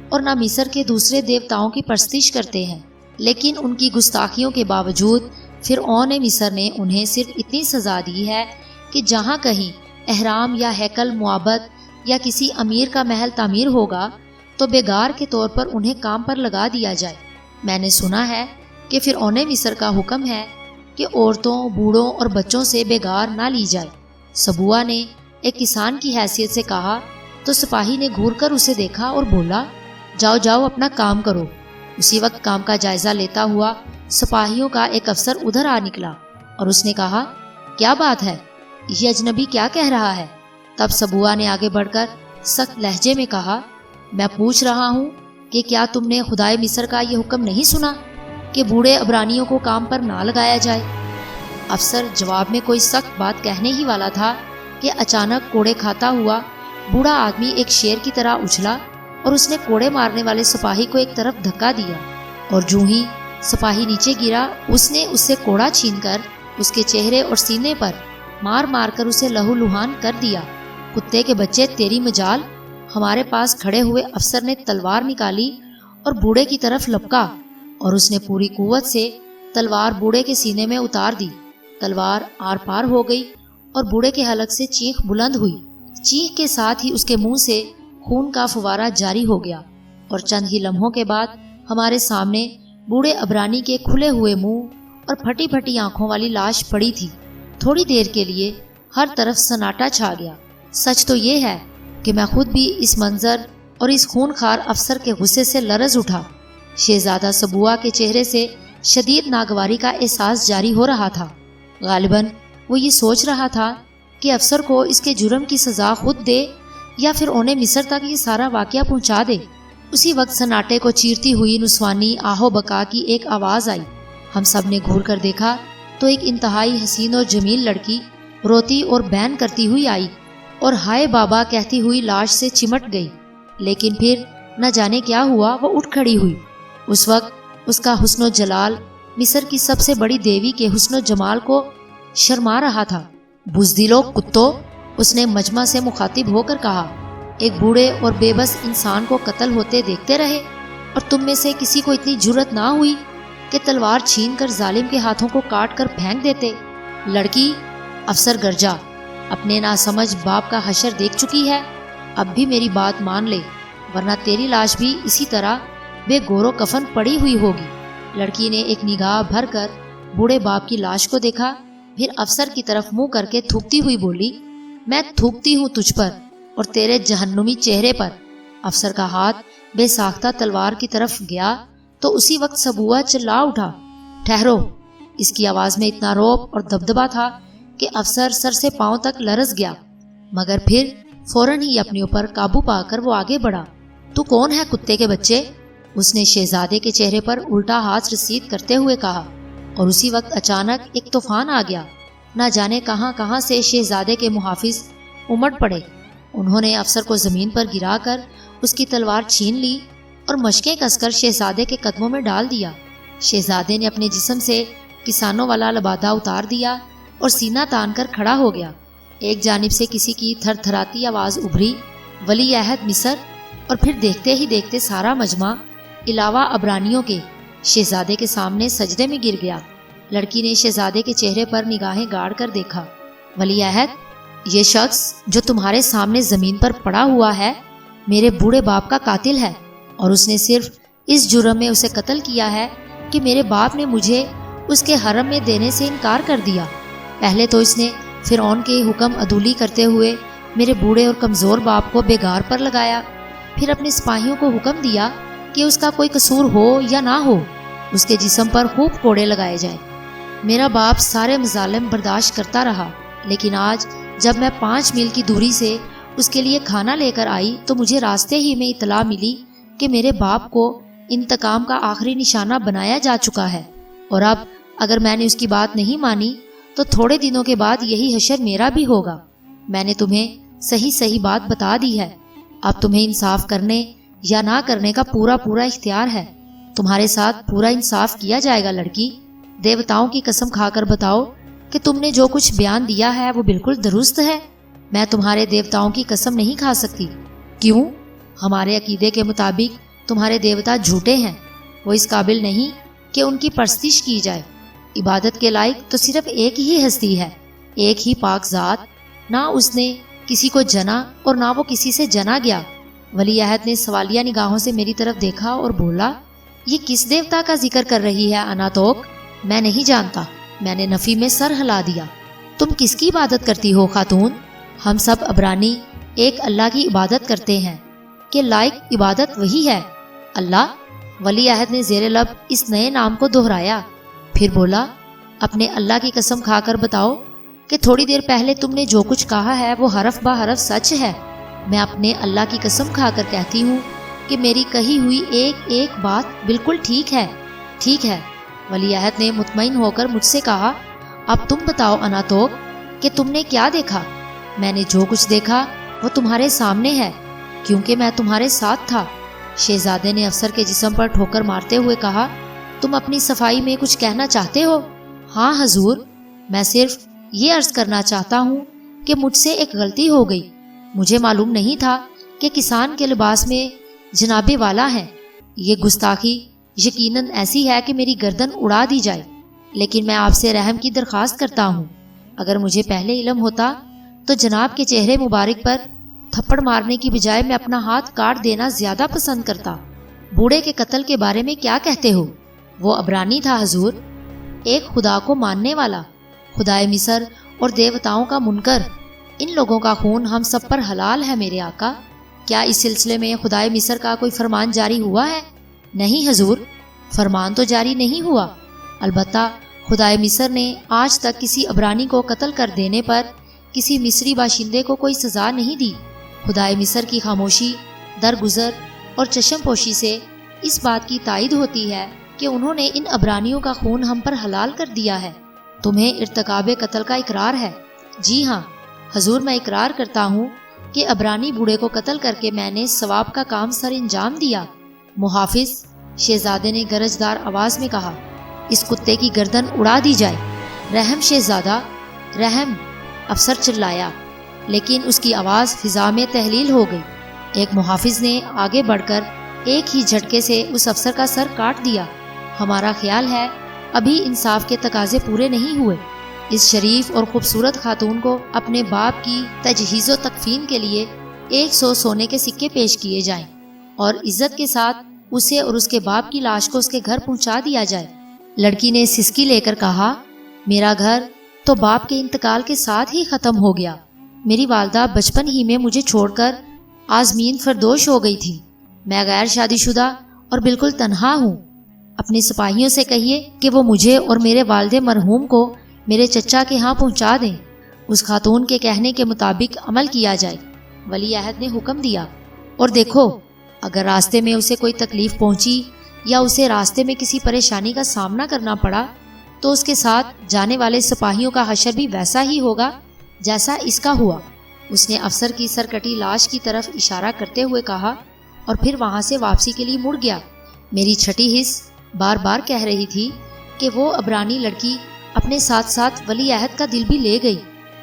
اور نہ مصر کے دوسرے دیوتاؤں کی پرستش کرتے ہیں، لیکن ان کی گستاخیوں کے باوجود فرعون مصر نے انہیں صرف اتنی سزا دی ہے کہ جہاں کہیں احرام یا ہیکل معبد یا کسی امیر کا محل تعمیر ہوگا تو بیگار کے طور پر انہیں کام پر لگا دیا جائے۔ میں نے سنا ہے کہ فرعون مصر کا حکم ہے کہ عورتوں، بوڑھوں اور بچوں سے بیگار نہ لی جائے۔ سبوہ نے ایک کسان کی حیثیت سے کہا تو سپاہی نے گھور کر اسے دیکھا اور بولا، جاؤ جاؤ اپنا کام کرو۔ اسی وقت کام کا جائزہ لیتا ہوا سپاہیوں کا ایک افسر ادھر آ نکلا اور اس نے کہا، کیا بات ہے، یہ اجنبی کیا کہہ رہا ہے؟ تب سبوہ نے آگے بڑھ کر سخت لہجے میں کہا، میں پوچھ رہا ہوں کہ کیا تم نے خدائے مصر کا یہ حکم نہیں سنا کہ بوڑھے عبرانیوں کو کام پر نہ لگایا جائے؟ افسر جواب میں کوئی سخت بات کہنے ہی والا تھا کہ اچانک کوڑے کھاتا ہوا بوڑھا آدمی ایک شیر کی طرح اچھلا اور اس نے کوڑے مارنے والے سپاہی کو ایک طرف دھکا دیا، اور جوں ہی سپاہی نیچے گرا اس نے اس سے کوڑا چھین کر اس کے چہرے اور سینے پر مار مار کر اسے لہو لہان کر دیا۔ کتے کے بچے، تیری مجال! ہمارے پاس کھڑے ہوئے افسر نے تلوار نکالی اور بوڑھے کی طرف لپکا اور اس نے پوری قوت سے تلوار بوڑھے کے سینے میں اتار دی۔ تلوار آر پار ہو گئی اور بوڑھے کے حلق سے چیخ بلند ہوئی۔ چیخ کے ساتھ ہی اس کے منہ سے خون کا فوارہ جاری ہو گیا اور چند ہی لمحوں کے بعد ہمارے سامنے بوڑھے عبرانی کے کھلے ہوئے منہ اور پھٹی پھٹی آنکھوں والی لاش پڑی تھی۔ تھوڑی دیر کے لیے ہر طرف سناٹا چھا گیا۔ سچ تو یہ ہے کہ میں خود بھی اس منظر اور اس خون خوار افسر کے غصے سے لرز اٹھا۔ شہزادہ سبوہ کے چہرے سے شدید ناگواری کا احساس جاری ہو رہا تھا۔ غالباً وہ یہ سوچ رہا تھا کہ افسر کو اس کے جرم کی سزا خود دے یا پھر انہیں مصر تک یہ سارا واقعہ پہنچا دے۔ اسی وقت سناٹے کو چیرتی ہوئی نسوانی آہو بکا کی ایک آواز آئی۔ ہم سب نے گھور کر دیکھا تو ایک انتہائی حسین اور جمیل لڑکی روتی اور بین کرتی ہوئی آئی اور ہائے بابا کہتی ہوئی لاش سے چمٹ گئی، لیکن پھر نہ جانے کیا ہوا وہ اٹھ کھڑی ہوئی۔ اس وقت اس کا حسن و جلال مصر کی سب سے بڑی دیوی کے حسن و جمال کو شرما رہا تھا۔ بزدلو کتو! اس نے مجمع سے مخاطب ہو کر کہا، ایک بوڑھے اور بے بس انسان کو قتل ہوتے دیکھتے رہے اور تم میں سے کسی کو اتنی جرت نہ ہوئی کہ تلوار چھین کر ظالم کے ہاتھوں کو کاٹ کر پھینک دیتے؟ لڑکی! افسر گرجا، اپنے ناسمجھ باپ کا حشر دیکھ چکی ہے، اب بھی میری بات مان لے ورنہ تیری لاش بھی اسی طرح بے گور و کفن پڑی ہوئی ہوگی۔ لڑکی نے ایک نگاہ بھر کر بوڑھے باپ کی لاش کو دیکھا، پھر افسر کی طرف منہ کر کے تھوکتی ہوئی بولی، میں تھوکتی ہوں تجھ پر اور تیرے جہنمی چہرے پر۔ افسر کا ہاتھ بے ساختہ تلوار کی طرف گیا تو اسی وقت سبوہ چلا اٹھا، ٹھہرو! اس کی آواز میں اتنا روب اور دبدبا تھا کہ افسر سر سے پاؤں تک لرز گیا، مگر پھر فوراً ہی اپنے اوپر قابو پا کر وہ آگے بڑھا۔ تو کون ہے کتے کے بچے؟ اس نے شہزادے کے چہرے پر الٹا ہاتھ رسید کرتے ہوئے کہا، اور اسی وقت اچانک ایک طوفان آ گیا۔ نہ جانے کہاں کہاں سے شہزادے کے محافظ امڑ پڑے۔ انہوں نے افسر کو زمین پر گرا کر اس کی تلوار چھین لی اور مشقیں کس کر شہزادے کے قدموں میں ڈال دیا۔ شہزادے نے اپنے جسم سے کسانوں والا لبادہ اتار دیا اور سینہ تان کر کھڑا ہو گیا۔ ایک جانب سے کسی کی تھر تھراتی آواز ابھری، ولی عہد مصر! اور پھر دیکھتے ہی دیکھتے سارا مجمع علاوہ عبرانیوں کے شہزادے کے سامنے سجدے میں گر گیا۔ لڑکی نے شہزادے کے چہرے پر نگاہیں گاڑ کر دیکھا۔ ولی عہد، یہ شخص جو تمہارے سامنے زمین پر پڑا ہوا ہے میرے بوڑھے باپ کا قاتل ہے، اور اس نے صرف اس جرم میں اسے قتل کیا ہے کہ میرے باپ نے مجھے اس کے حرم میں دینے سے انکار کر دیا۔ پہلے تو اس نے فرعون کے حکم عدولی کرتے ہوئے میرے بوڑھے اور کمزور باپ کو بیگار پر لگایا، پھر اپنے سپاہیوں کو حکم دیا کہ اس کا کوئی قصور ہو یا نہ ہو اس کے جسم پر خوب کوڑے لگائے جائیں۔ میرا باپ سارے مظالم برداشت کرتا رہا، لیکن آج جب میں 5 میل کی دوری سے اس کے لیے کھانا لے کر آئی تو مجھے راستے ہی میں اطلاع ملی کہ میرے باپ کو انتقام کا آخری نشانہ بنایا جا چکا ہے، اور اب اگر میں نے اس کی بات نہیں مانی تو تھوڑے دنوں کے بعد یہی حشر میرا بھی ہوگا۔ میں نے تمہیں صحیح بات بتا دی ہے، اب تمہیں انصاف کرنے یا نہ کرنے کا پورا اختیار ہے۔ تمہارے ساتھ پورا انصاف کیا جائے گا۔ لڑکی، دیوتاؤں کی قسم کھا کر بتاؤ کہ تم نے جو کچھ بیان دیا ہے وہ بالکل درست ہے؟ میں تمہارے دیوتاؤں کی قسم نہیں کھا سکتی، کیوں؟ ہمارے عقیدے کے مطابق تمہارے دیوتا جھوٹے ہیں، وہ اس قابل نہیں کہ ان کی پرستش کی جائے۔ عبادت کے لائق تو صرف ایک ہی ہستی ہے، ایک ہی پاک ذات، نہ اس نے کسی کو جنا اور نہ وہ کسی سے جنا گیا۔ ولی عہد نے سوالیہ نگاہوں سے میری طرف دیکھا اور بولا، یہ کس دیوتا کا ذکر کر رہی ہے اناتوک؟ میں نہیں جانتا، میں نے نفی میں سر ہلا دیا۔ تم کس کی عبادت کرتی ہو خاتون؟ ہم سب عبرانی ایک اللہ کی عبادت کرتے ہیں کہ لائق عبادت وہی ہے، اللہ۔ ولی عہد نے زیر لب اس نئے نام کو دہرایا، پھر بولا، اپنے اللہ کی قسم کھا کر بتاؤ کہ تھوڑی دیر پہلے تم نے جو کچھ کہا ہے وہ حرف بہ حرف سچ ہے۔ میں اپنے اللہ کی قسم کھا کر کہتی ہوں کہ میری کہی ہوئی ایک ایک بات بالکل ٹھیک ہے۔ ٹھیک ہے، ولی عہد نے مطمئن ہو کر مجھ سے کہا، اب تم بتاؤ اناتوک کہ تم نے کیا دیکھا؟ میں نے جو کچھ دیکھا وہ تمہارے سامنے ہے، کیونکہ میں تمہارے ساتھ تھا۔ شہزادے نے افسر کے جسم پر ٹھوکر مارتے ہوئے کہا، تم اپنی صفائی میں کچھ کہنا چاہتے ہو؟ ہاں حضور، میں صرف یہ عرض کرنا چاہتا ہوں کہ مجھ سے ایک غلطی ہو گئی۔ مجھے معلوم نہیں تھا کہ کسان کے لباس میں جناب والا ہے۔ یہ گستاخی یقیناً ایسی ہے کہ میری گردن اڑا دی جائے، لیکن میں آپ سے رحم کی درخواست کرتا ہوں۔ اگر مجھے پہلے علم ہوتا تو جناب کے چہرے مبارک پر تھپڑ مارنے کی بجائے میں اپنا ہاتھ کاٹ دینا زیادہ پسند کرتا۔ بوڑھے کے قتل کے بارے میں کیا کہتے ہو؟ وہ عبرانی تھا حضور، ایک خدا کو ماننے والا، خدائے مصر اور دیوتاؤں کا منکر۔ ان لوگوں کا خون ہم سب پر حلال ہے میرے آقا۔ کیا اس سلسلے میں خدائے مصر کا کوئی فرمان جاری ہوا ہے؟ نہیں حضور، فرمان تو جاری نہیں ہوا، البتہ خدائے مصر نے آج تک کسی عبرانی کو قتل کر دینے پر کسی مصری باشندے کو کوئی سزا نہیں دی۔ خدائے مصر کی خاموشی، درگزر اور چشم پوشی سے اس بات کی تائید ہوتی ہے کہ انہوں نے ان عبرانیوں کا خون ہم پر حلال کر دیا ہے۔ تمہیں ارتکاب قتل کا اقرار ہے؟ جی ہاں حضور، میں اقرار کرتا ہوں کہ عبرانی بوڑھے کو قتل کر کے میں نے ثواب کا کام سر انجام دیا۔ محافظ، شہزادے نے گرجدار آواز میں کہا، اس کتے کی گردن اڑا دی جائے۔ رحم شہزادہ، رحم، افسر چلایا، لیکن اس کی آواز فضا میں تحلیل ہو گئی۔ ایک محافظ نے آگے بڑھ کر ایک ہی جھٹکے سے اس افسر کا سر کاٹ دیا۔ ہمارا خیال ہے ابھی انصاف کے تقاضے پورے نہیں ہوئے۔ اس شریف اور خوبصورت خاتون کو اپنے باپ کی تجہیز و تکفین کے لیے 100 سونے کے سکے پیش کیے جائیں اور عزت کے ساتھ اسے اور اس کے باپ کی لاش کو اس کے گھر پہنچا دیا جائے۔ لڑکی نے سسکی لے کر کہا، میرا گھر تو باپ کے انتقال کے ساتھ ہی ختم ہو گیا۔ میری والدہ بچپن ہی میں مجھے چھوڑ کر آزمین فردوش ہو گئی تھی۔ میں غیر شادی شدہ اور بالکل تنہا ہوں۔ اپنے سپاہیوں سے کہیے کہ وہ مجھے اور میرے والد مرحوم کو میرے چچا کے ہاں پہنچا دیں۔ اس خاتون کے کہنے کے مطابق عمل کیا جائے، ولی عہد نے حکم دیا۔ اور دیکھو، اگر راستے میں اسے کوئی تکلیف پہنچی یا اسے راستے میں کسی پریشانی کا سامنا کرنا پڑا تو اس کے ساتھ جانے والے سپاہیوں کا حشر بھی ویسا ہی ہوگا جیسا اس کا ہوا۔ اس نے افسر کی سرکٹی لاش کی طرف اشارہ کرتے ہوئے کہا اور پھر وہاں سے واپسی کے لیے مڑ گیا۔ میری چھٹی حص بار بار کہہ رہی تھی کہ وہ عبرانی لڑکی اپنے ساتھ ساتھ ولی عہد کا دل بھی لے گئی۔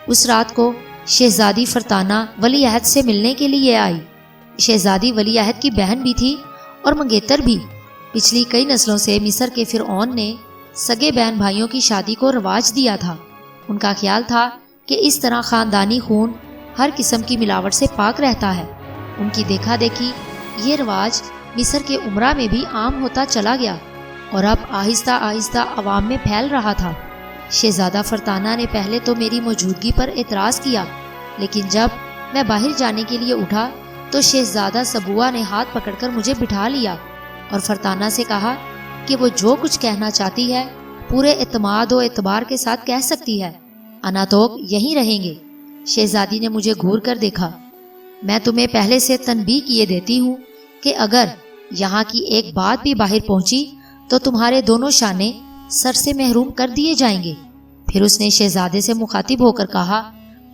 اس رات کو شہزادی فرتانہ ولی عہد سے ملنے کے لیے آئی۔ شہزادی ولی عہد کی بہن بھی تھی اور منگیتر بھی۔ پچھلی کئی نسلوں سے مصر کے فرعون نے سگے بہن بھائیوں کی شادی کو رواج دیا تھا۔ ان کا خیال تھا کہ اس طرح خاندانی خون ہر قسم کی ملاوٹ سے پاک رہتا ہے۔ ان کی دیکھا دیکھی یہ رواج مصر کے امراء میں بھی عام ہوتا چلا گیا اور اب آہستہ آہستہ عوام میں پھیل رہا تھا۔ شہزادہ فرتانہ نے پہلے تو میری موجودگی پر اعتراض کیا، لیکن جب میں باہر جانے کے لیے اٹھا تو شہزادہ سبوہ نے ہاتھ پکڑ کر مجھے بٹھا لیا اور فرتانہ سے کہا کہ وہ جو کچھ کہنا چاہتی ہے پورے اعتماد و اعتبار کے ساتھ کہہ سکتی ہے۔ اناتوک یہیں رہیں گے۔ شہزادی نے مجھے گھور کر دیکھا۔ میں تمہیں پہلے سے تنبیہ کیے دیتی ہوں کہ اگر یہاں کی ایک بات بھی باہر پہنچی تو تمہارے دونوں شانے سر سے محروم کر دیے جائیں گے۔ پھر اس نے شہزادے سے مخاطب ہو کر کہا،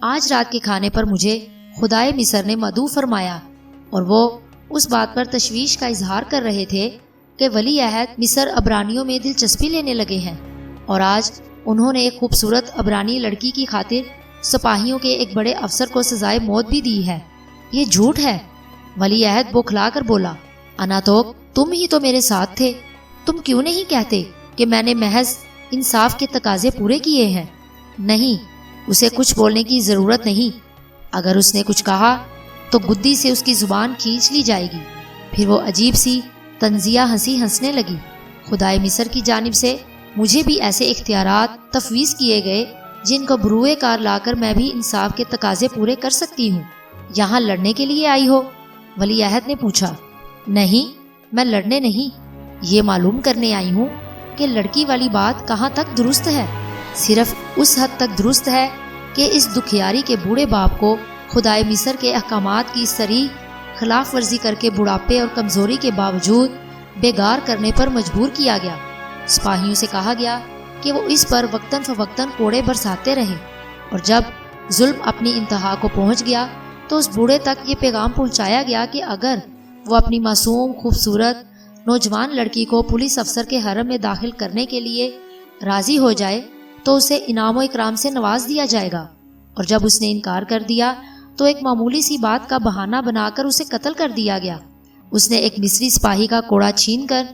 آج رات کے کھانے پر مجھے خدائے مصر نے مدعو فرمایا اور وہ اس بات پر تشویش کا اظہار کر رہے تھے کہ ولی عہد مصر عبرانیوں میں دلچسپی لینے لگے ہیں اور آج انہوں نے ایک خوبصورت عبرانی لڑکی کی خاطر سپاہیوں کے ایک بڑے افسر کو سزائے موت بھی دی ہے۔ یہ جھوٹ ہے۔ ولی عہد بوکھلا کر بولا، اناتوک تم ہی تو میرے ساتھ تھے، تم کیوں نہیں کہتے کہ میں نے محض انصاف کے تقاضے پورے کیے ہیں؟ نہیں، اسے کچھ بولنے کی ضرورت نہیں، اگر اس نے کچھ کہا تو گدی سے اس کی زبان کھینچ لی جائے گی۔ پھر وہ عجیب سی طنزیہ ہنسی ہنسنے لگی۔ خدائے مصر کی جانب سے مجھے بھی ایسے اختیارات تفویض کیے گئے جن کو بروئے کار لا کر میں بھی انصاف کے تقاضے پورے کر سکتی ہوں۔ یہاں لڑنے کے لیے آئی ہو؟ ولی عہد نے پوچھا۔ نہیں، میں لڑنے نہیں، یہ معلوم کرنے آئی ہوں کہ لڑکی والی بات کہاں تک درست ہے۔ صرف اس حد تک درست ہے کہ اس دکھیاری کے بوڑھے باپ کو خدائے مصر کے احکامات کی صریح خلاف ورزی کر کے بڑھاپے اور کمزوری کے باوجود بیگار کرنے پر مجبور کیا گیا۔ سپاہیوں سے کہا گیا کہ وہ اس پر وقتاً فوقتاً کوڑے برساتے رہے، اور جب ظلم اپنی انتہا کو پہنچ گیا تو اس بوڑھے تک یہ پیغام پہنچایا گیا کہ اگر وہ اپنی معصوم خوبصورت نوجوان لڑکی کو پولیس افسر کے حرم میں داخل کرنے کے لیے راضی ہو جائے تو اسے انعام و اکرام سے نواز دیا جائے گا، اور جب اس نے انکار کر دیا تو ایک معمولی سی بات کا بہانہ بنا کر اسے قتل کر دیا گیا۔ اس نے ایک مصری سپاہی کا کوڑا چھین کر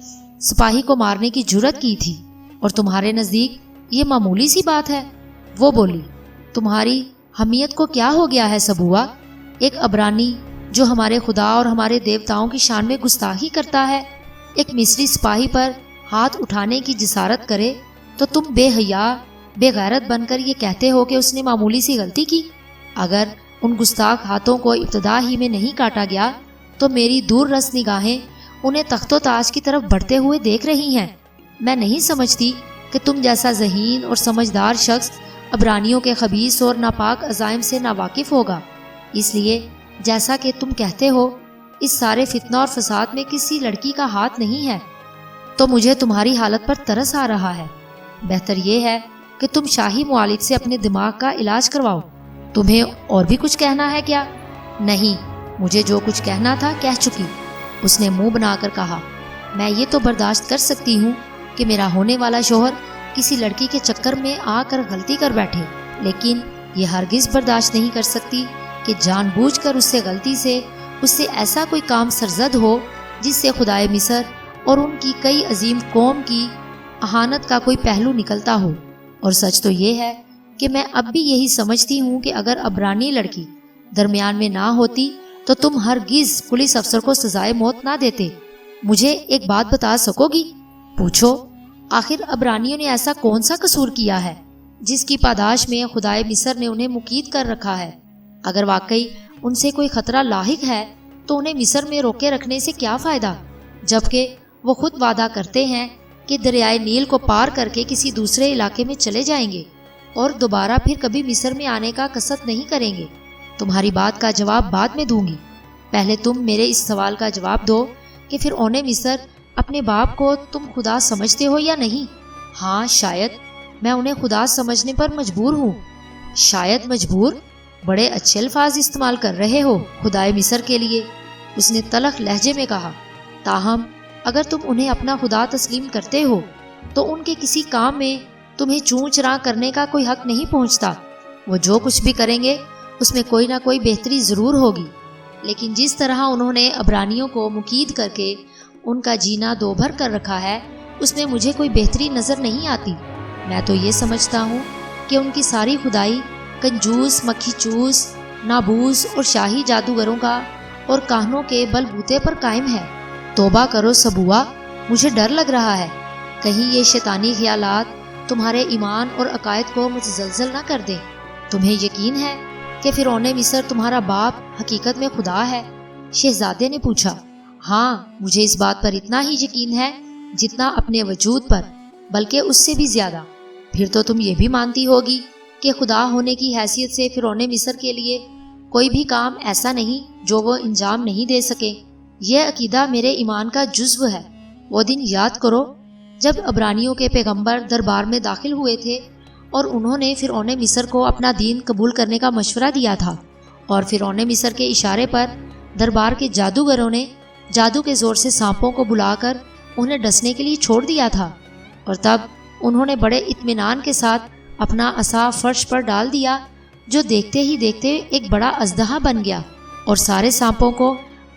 سپاہی کو مارنے کی جرت کی تھی، اور تمہارے نزدیک یہ معمولی سی بات ہے؟ وہ بولی، تمہاری حمیت کو کیا ہو گیا ہے سبوا؟ ایک عبرانی جو ہمارے خدا اور ہمارے دیوتاؤں کی شان میں گستاخی کرتا ہے ایک مصری سپاہی پر ہاتھ اٹھانے کی جسارت کرے تو تم بے حیا بے غیرت بن کر یہ کہتے ہو کہ اس نے معمولی سی غلطی کی۔ اگر ان گستاخ ہاتھوں کو ابتدا ہی میں نہیں کاٹا گیا تو میری دور رس نگاہیں انہیں تخت و تاج کی طرف بڑھتے ہوئے دیکھ رہی ہیں۔ میں نہیں سمجھتی کہ تم جیسا ذہین اور سمجھدار شخص عبرانیوں کے خبیث اور ناپاک عزائم سے ناواقف ہوگا، اس لیے جیسا کہ تم کہتے ہو اس سارے فتنہ اور فساد میں کسی لڑکی کا ہاتھ نہیں ہے، تو مجھے تمہاری حالت پر ترس آ رہا ہے۔ بہتر یہ ہے کہ تم شاہی معالج سے اپنے دماغ کا علاج کرواؤ۔ تمہیں اور بھی کچھ کہنا ہے کیا؟ نہیں، مجھے جو کچھ کہنا تھا کہہ چکی، اس نے منہ بنا کر کہا۔ میں یہ تو برداشت کر سکتی ہوں کہ میرا ہونے والا شوہر کسی لڑکی کے چکر میں آ کر غلطی کر بیٹھے، لیکن یہ ہرگز برداشت نہیں کر سکتی کہ جان بوجھ کر اس سے ایسا کوئی کام سرزد ہو جس سے خدائے مصر اور ان کی کئی عظیم قوم کی اہانت کا کوئی پہلو نکلتا ہو۔ اور سچ تو یہ ہے کہ میں اب بھی یہی سمجھتی ہوں کہ اگر عبرانی لڑکی درمیان میں نہ ہوتی تو تم ہرگز پولیس افسر کو سزائے موت نہ دیتے۔ مجھے ایک بات بتا سکو گی؟ پوچھو۔ آخر عبرانیوں نے ایسا کون سا قصور کیا ہے جس کی پاداش میں خدائے مصر نے انہیں مقید کر رکھا ہے؟ اگر واقعی ان سے کوئی خطرہ لاحق ہے تو انہیں مصر میں روکے رکھنے سے کیا فائدہ، جبکہ وہ خود وعدہ کرتے ہیں کہ دریائے نیل کو پار کر کے کسی دوسرے علاقے میں چلے جائیں گے اور دوبارہ پھر کبھی مصر میں آنے کا قصد نہیں کریں گے۔ تمہاری بات کا جواب بعد میں دوں گی، پہلے تم میرے اس سوال کا جواب دو کہ پھر اونے مصر اپنے باپ کو تم خدا سمجھتے ہو یا نہیں؟ ہاں، شاید میں انہیں خدا سمجھنے پر مجبور ہوں۔ شاید مجبور؟ بڑے اچھے الفاظ استعمال کر رہے ہو خدائے مصر کے لیے، اس نے تلخ لہجے میں کہا۔ تاہم اگر تم انہیں اپنا خدا تسلیم کرتے ہو تو ان کے کسی کام میں تمہیں چوں چراں کرنے کا کوئی حق نہیں پہنچتا۔ وہ جو کچھ بھی کریں گے اس میں کوئی نہ کوئی بہتری ضرور ہوگی، لیکن جس طرح انہوں نے عبرانیوں کو مقید کر کے ان کا جینا دوبھر کر رکھا ہے اس میں مجھے کوئی بہتری نظر نہیں آتی۔ میں تو یہ سمجھتا ہوں کہ ان کی ساری خدائی کنجوس، مکھی چوس، نابوس اور شاہی جادوگروں کا اور کاہنوں کے بل بوتے پر قائم ہے۔ توبہ کرو سبوا، مجھے ڈر لگ رہا ہے کہیں یہ شیطانی خیالات تمہارے ایمان اور عقائد کو متزلزل نہ کر دیں۔ تمہیں یقین ہے کہ فرعون مصر تمہارا باپ حقیقت میں خدا ہے؟ شہزادے نے پوچھا۔ ہاں، مجھے اس بات پر اتنا ہی یقین ہے جتنا اپنے وجود پر، بلکہ اس سے بھی زیادہ۔ پھر تو تم یہ بھی مانتی ہوگی کہ خدا ہونے کی حیثیت سے فرعون مصر کے لیے کوئی بھی کام ایسا نہیں جو وہ انجام نہیں دے سکے۔ یہ عقیدہ میرے ایمان کا جزو ہے۔ وہ دن یاد کرو جب عبرانیوں کے پیغمبر دربار میں داخل ہوئے تھے اور انہوں نے فرعون مصر کو اپنا دین قبول کرنے کا مشورہ دیا تھا، اور فرعون مصر کے اشارے پر دربار کے جادوگروں نے جادو کے زور سے سانپوں کو بلا کر انہیں ڈسنے کے لیے چھوڑ دیا تھا، اور تب انہوں نے بڑے اطمینان کے ساتھ اپنا عصا فرش پر ڈال دیا جو دیکھتے ہی دیکھتے ایک بڑا اژدہا بن گیا اور سارے سانپوں کو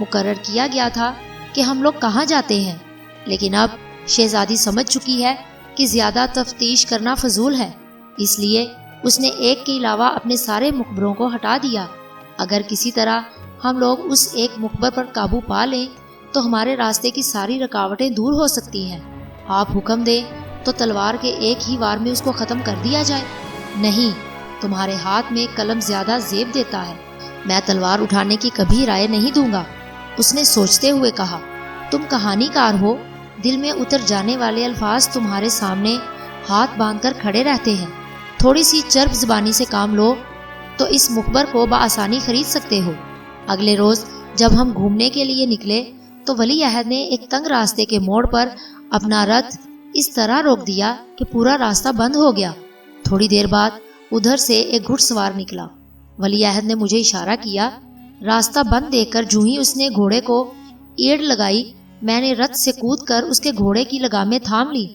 مقرر کیا گیا تھا کہ ہم لوگ کہاں جاتے ہیں، لیکن اب شہزادی سمجھ چکی ہے کہ زیادہ تفتیش کرنا فضول ہے، اس لیے اس نے ایک کے علاوہ اپنے سارے مخبروں کو ہٹا دیا۔ اگر کسی طرح ہم لوگ اس ایک مخبر پر قابو پا لیں تو ہمارے راستے کی ساری رکاوٹیں دور ہو سکتی ہیں۔ آپ حکم دیں تو تلوار کے ایک ہی وار میں اس کو ختم کر دیا جائے۔ نہیں، تمہارے ہاتھ میں قلم زیادہ زیب دیتا ہے، میں تلوار اٹھانے کی کبھی رائے نہیں دوں گا۔ اس نے سوچتے ہوئے کہا، تم کہانی کار ہو، دل میں اتر جانے والے الفاظ تمہارے سامنے ہاتھ باندھ کر کھڑے رہتے ہیں، تھوڑی سی چرب زبانی سے کام لو تو اس مخبر کو بآسانی خرید سکتے ہو۔ اگلے روز جب ہم گھومنے کے لیے نکلے تو ولی عہد نے ایک تنگ راستے کے موڑ پر اپنا رتھ اس طرح روک دیا کہ پورا راستہ بند ہو گیا۔ تھوڑی دیر بعد ادھر سے ایک گھڑ سوار نکلا۔ ولی عہد نے مجھے اشارہ کیا۔ راستہ بند دیکھ کر جو ہی اس نے گھوڑے کو ایڑ لگائی، میں نے رتھ سے کود کر اس کے گھوڑے کی لگامیں تھام لی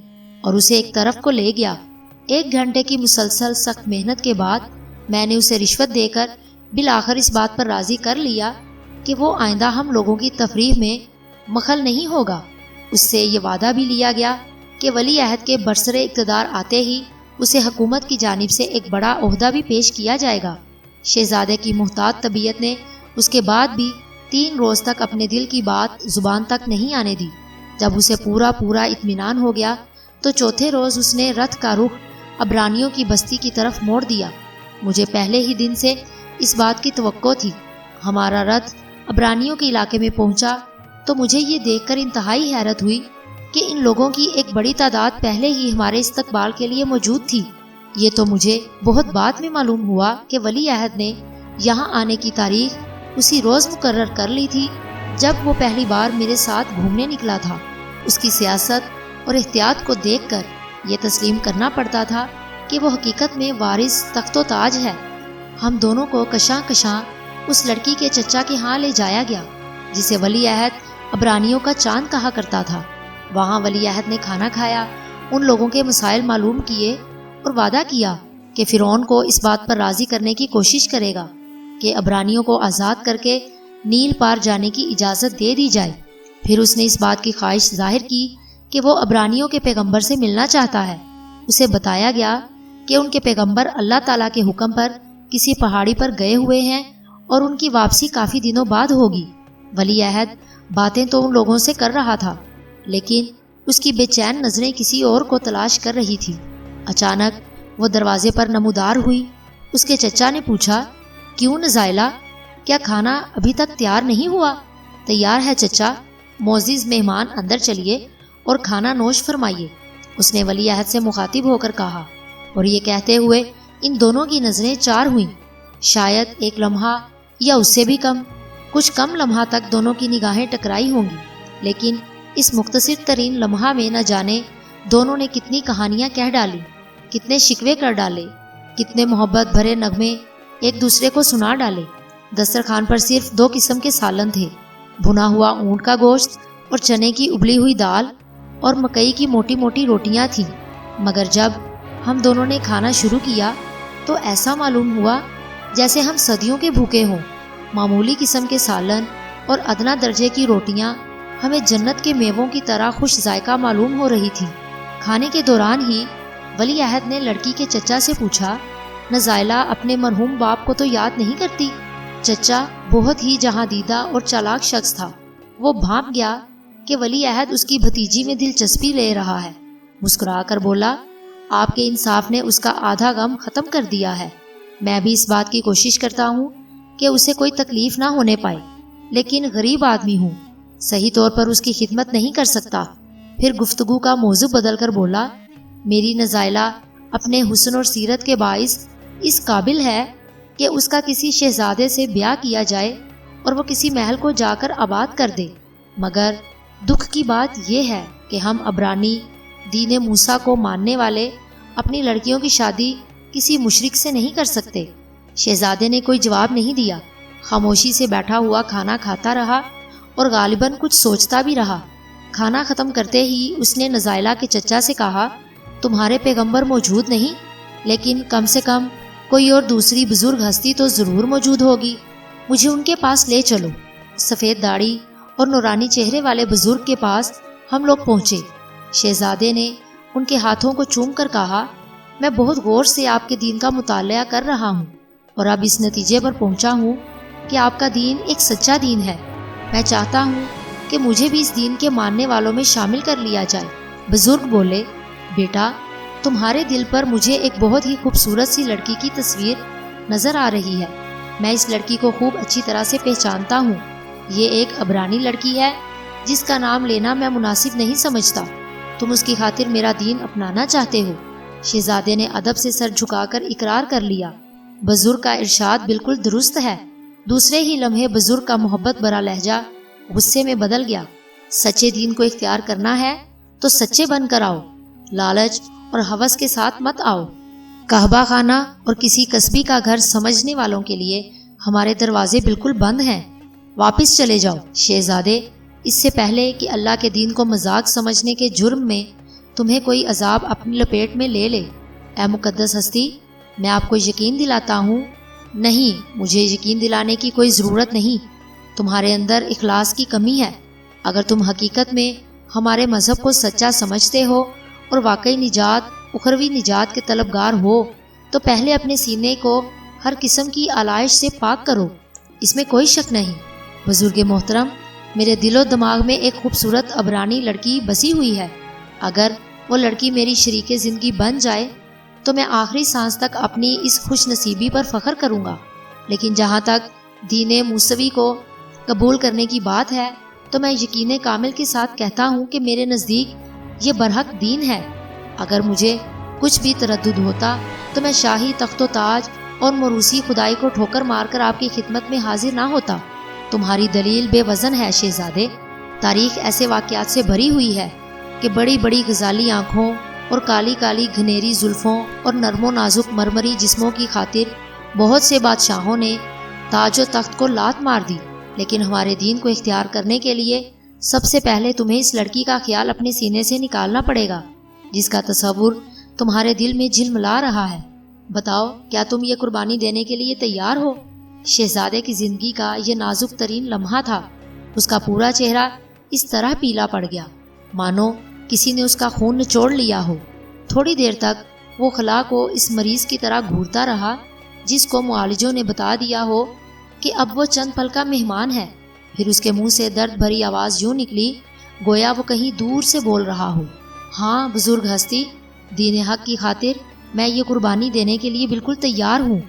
اور اسے ایک طرف کو لے گیا۔ 1 گھنٹے کی مسلسل سخت محنت کے بعد میں نے اسے رشوت دے کر بالآخر اس بات پر راضی کر لیا کہ وہ آئندہ ہم لوگوں کی تفریح میں مخل نہیں ہوگا۔ اس سے یہ وعدہ بھی لیا گیا کہ ولی عہد کے برسر اقتدار آتے ہی اسے حکومت کی جانب سے ایک بڑا عہدہ بھی پیش کیا جائے گا۔ شہزادے کی محتاط طبیعت نے اس کے بعد بھی 3 روز تک اپنے دل کی بات زبان تک نہیں آنے دی۔ جب اسے پورا اطمینان ہو گیا تو چوتھے روز اس نے رتھ کا رخ عبرانیوں کی بستی کی طرف موڑ دیا۔ مجھے پہلے ہی دن سے اس بات کی توقع تھی۔ ہمارا رتھ عبرانیوں کے علاقے میں پہنچا تو مجھے یہ دیکھ کر انتہائی حیرت ہوئی کہ ان لوگوں کی ایک بڑی تعداد پہلے ہی ہمارے استقبال کے لیے موجود تھی۔ یہ تو مجھے بہت بعد میں معلوم ہوا کہ ولی عہد نے یہاں آنے کی تاریخ اسی روز مقرر کر لی تھی جب وہ پہلی بار میرے ساتھ گھومنے نکلا تھا۔ اس کی سیاست اور احتیاط کو دیکھ کر یہ تسلیم کرنا پڑتا تھا کہ وہ حقیقت میں وارث تخت و تاج ہے۔ ہم دونوں کو کشاں کشاں اس لڑکی کے چچا کے ہاں لے جایا گیا جسے ولی عہد عبرانیوں کا چاند کہا کرتا تھا۔ وہاں ولی عہد نے کھانا کھایا، ان لوگوں کے مسائل معلوم کیے اور وعدہ کیا کہ فرعون کو اس بات پر راضی کرنے کی کوشش کرے گا کہ عبرانیوں کو آزاد کر کے نیل پار جانے کی اجازت دے دی جائے۔ پھر اس نے اس بات کی خواہش ظاہر کی کہ وہ عبرانیوں کے پیغمبر سے ملنا چاہتا ہے۔ اسے بتایا گیا کہ ان کے پیغمبر اللہ تعالیٰ کے حکم پر کسی پہاڑی پر گئے ہوئے ہیں اور ان کی واپسی کافی دنوں بعد ہوگی۔ ولی عہد باتیں تو ان لوگوں سے کر رہا تھا، لیکن اس کی بے چین نظریں کسی اور کو تلاش کر رہی تھی۔ اچانک وہ دروازے پر نمودار ہوئی۔ اس کے چچا نے پوچھا، کیوں نزائلہ، کیا کھانا ابھی تک تیار نہیں ہوا؟ تیار ہے چچا، معزز مہمان اندر چلیے اور کھانا نوش فرمائیے، اس نے ولی عہد سے مخاطب ہو کر کہا۔ اور یہ کہتے ہوئے ان دونوں کی نظریں چار ہوئیں، شاید 1 لمحہ یا اس سے بھی کم۔ کچھ کم لمحہ تک دونوں کی نگاہیں ٹکرائی ہوں گی، لیکن اس مختصر ترین لمحہ میں نہ جانے دونوں نے کتنی کہانیاں کہہ ڈالی، کتنے شکوے کر ڈالے، کتنے محبت بھرے نغمے ایک دوسرے کو سنا ڈالے۔ دسترخوان پر صرف 2 قسم کے سالن تھے، بھنا ہوا اونٹ کا گوشت اور چنے کی ابلی ہوئی دال اور مکئی کی موٹی موٹی روٹیاں تھیں۔ مگر جب ہم دونوں نے کھانا شروع کیا تو ایسا معلوم ہوا جیسے ہم صدیوں کے بھوکے ہوں۔ معمولی قسم کے سالن اور ادنا درجے کی روٹیاں ہمیں جنت کے میووں کی طرح خوش ذائقہ معلوم ہو رہی تھی۔ کھانے کے دوران ہی ولی عہد نے لڑکی کے چچا سے پوچھا، نزائلہ اپنے مرحوم باپ کو تو یاد نہیں کرتی؟ چچا بہت ہی جہاں دیدہ اور چالاک شخص تھا، وہ بھانپ گیا کہ ولی عہد اس کی بھتیجی میں دلچسپی لے رہا ہے۔ مسکرا کر بولا، آپ کے انصاف نے اس کا آدھا غم ختم کر دیا ہے۔ میں بھی اس بات کی کوشش کرتا ہوں کہ اسے کوئی تکلیف نہ ہونے پائے، لیکن غریب آدمی ہوں، صحیح طور پر اس کی خدمت نہیں کر سکتا۔ پھر گفتگو کا موضوع بدل کر بولا، میری نزائلہ اپنے حسن اور سیرت کے باعث اس قابل ہے کہ اس کا کسی شہزادے سے بیاہ کیا جائے اور وہ کسی محل کو جا کر آباد کر دے۔ مگر دکھ کی بات یہ ہے کہ ہم عبرانی دین موسیٰ کو ماننے والے اپنی لڑکیوں کی شادی کسی مشرک سے نہیں کر سکتے۔ شہزادے نے کوئی جواب نہیں دیا، خاموشی سے بیٹھا ہوا کھانا کھاتا رہا اور غالباً کچھ سوچتا بھی رہا۔ کھانا ختم کرتے ہی اس نے نزائلہ کے چچا سے کہا، تمہارے پیغمبر موجود نہیں، لیکن کم سے کم کوئی اور دوسری بزرگ ہستی تو ضرور موجود ہوگی، مجھے ان کے پاس لے چلو۔ سفید داڑھی اور نورانی چہرے والے بزرگ کے پاس ہم لوگ پہنچے۔ شہزادے نے ان کے ہاتھوں کو چوم کر کہا، میں بہت غور سے آپ کے دین کا مطالعہ کر رہا ہوں اور اب اس نتیجے پر پہنچا ہوں کہ آپ کا دین ایک سچا دین ہے۔ میں چاہتا ہوں کہ مجھے بھی اس دین کے ماننے والوں میں شامل کر لیا جائے۔ بزرگ بولے، بیٹا، تمہارے دل پر مجھے ایک بہت ہی خوبصورت سی لڑکی کی تصویر نظر آ رہی ہے۔ میں اس لڑکی کو خوب اچھی طرح سے پہچانتا ہوں۔ یہ ایک عبرانی لڑکی ہے جس کا نام لینا میں مناسب نہیں سمجھتا۔ تم اس کی خاطر میرا دین اپنانا چاہتے ہو؟ شہزادے نے ادب سے سر جھکا کر اقرار کر لیا۔ بزرگ کا ارشاد بالکل درست ہے۔ دوسرے ہی لمحے بزرگ کا محبت بھرا لہجہ غصے میں بدل گیا۔ سچے دین کو اختیار کرنا ہے تو سچے بن کر آؤ، لالچ اور ہوس کے ساتھ مت آؤ۔ کعبہ خانہ اور کسی قصبی کا گھر سمجھنے والوں کے لیے ہمارے دروازے بالکل بند ہیں۔ واپس چلے جاؤ۔ شہزادے، اس سے پہلے کہ اللہ کے دین کو مذاق سمجھنے کے جرم میں تمہیں کوئی عذاب اپنی لپیٹ میں لے لے، اے مقدس ہستی، میں آپ کو یقین دلاتا ہوں، نہیں، مجھے یقین دلانے کی کوئی ضرورت نہیں۔ تمہارے اندر اخلاص کی کمی ہے۔ اگر تم حقیقت میں ہمارے مذہب کو سچا سمجھتے ہو اور واقعی نجات، اخروی نجات کے طلبگار ہو تو پہلے اپنے سینے کو ہر قسم کی آلائش سے پاک کرو، اس میں کوئی شک نہیں۔ بزرگ محترم، میرے دل و دماغ میں ایک خوبصورت عبرانی لڑکی بسی ہوئی ہے۔ اگر وہ لڑکی میری شریک زندگی بن جائے تو میں آخری سانس تک اپنی اس خوش نصیبی پر فخر کروں گا۔ لیکن جہاں تک دین موسوی کو قبول کرنے کی بات ہے تو میں یقین کامل کے ساتھ کہتا ہوں کہ میرے نزدیک یہ برحق دین ہے۔ اگر مجھے کچھ بھی تردد ہوتا تو میں شاہی تخت و تاج اور موروثی خدائی کو ٹھوکر مار کر آپ کی خدمت میں حاضر نہ ہوتا۔ تمہاری دلیل بے وزن ہے شہزادے۔ تاریخ ایسے واقعات سے بھری ہوئی ہے کہ بڑی بڑی غزالی آنکھوں اور کالی کالی گھنیری زلفوں اور نرم و نازک مرمری جسموں کی خاطر بہت سے بادشاہوں نے تاج و تخت کو لات مار دی، لیکن ہمارے دین کو اختیار کرنے کے لیے سب سے پہلے تمہیں اس لڑکی کا خیال اپنے سینے سے نکالنا پڑے گا جس کا تصور تمہارے دل میں جھلملا رہا ہے۔ بتاؤ، کیا تم یہ قربانی دینے کے لیے تیار ہو؟ شہزادے کی زندگی کا یہ نازک ترین لمحہ تھا۔ اس کا پورا چہرہ اس طرح پیلا پڑ گیا مانو کسی نے اس کا خون نچوڑ لیا ہو۔ تھوڑی دیر تک وہ خلا کو اس مریض کی طرح گھورتا رہا جس کو معالجوں نے بتا دیا ہو کہ اب وہ چند پل کا مہمان ہے۔ پھر اس کے منہ سے درد بھری آواز یوں نکلی گویا وہ کہیں دور سے بول رہا ہو، ہاں بزرگ ہستی، دین حق کی خاطر میں یہ قربانی دینے کے لیے بالکل تیار ہوں۔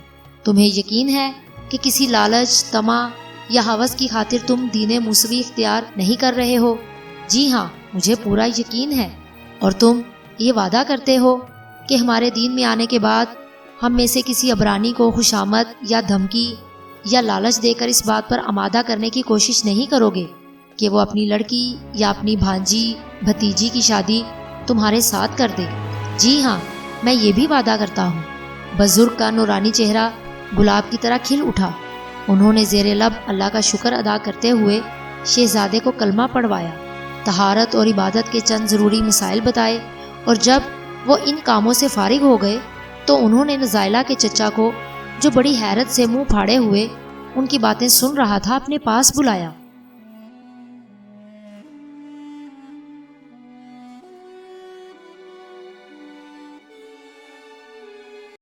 تمہیں یقین ہے کہ کسی لالچ، طمع یا ہوس کی خاطر تم دین موسوی اختیار نہیں کر رہے ہو؟ جی ہاں، مجھے پورا یقین ہے۔ اور تم یہ وعدہ کرتے ہو کہ ہمارے دین میں آنے کے بعد ہم میں سے کسی عبرانی کو خوشامد یا دھمکی یا لالچ دے کر اس بات پر آمادہ کرنے کی کوشش نہیں کرو گے کہ وہ اپنی لڑکی یا اپنی بھانجی بھتیجی کی شادی تمہارے ساتھ کر دے؟ جی ہاں، میں یہ بھی وعدہ کرتا ہوں۔ بزرگ کا نورانی چہرہ گلاب کی طرح کھل اٹھا۔ انہوں نے زیر لب اللہ کا شکر ادا کرتے ہوئے شہزادے کو کلمہ پڑھوایا، طہارت اور عبادت کے چند ضروری مسائل بتائے، اور جب وہ ان کاموں سے فارغ ہو گئے تو انہوں نے نزائلہ کے چچا کو، جو بڑی حیرت سے منہ پھاڑے ہوئے ان کی باتیں سن رہا تھا، اپنے پاس بلایا۔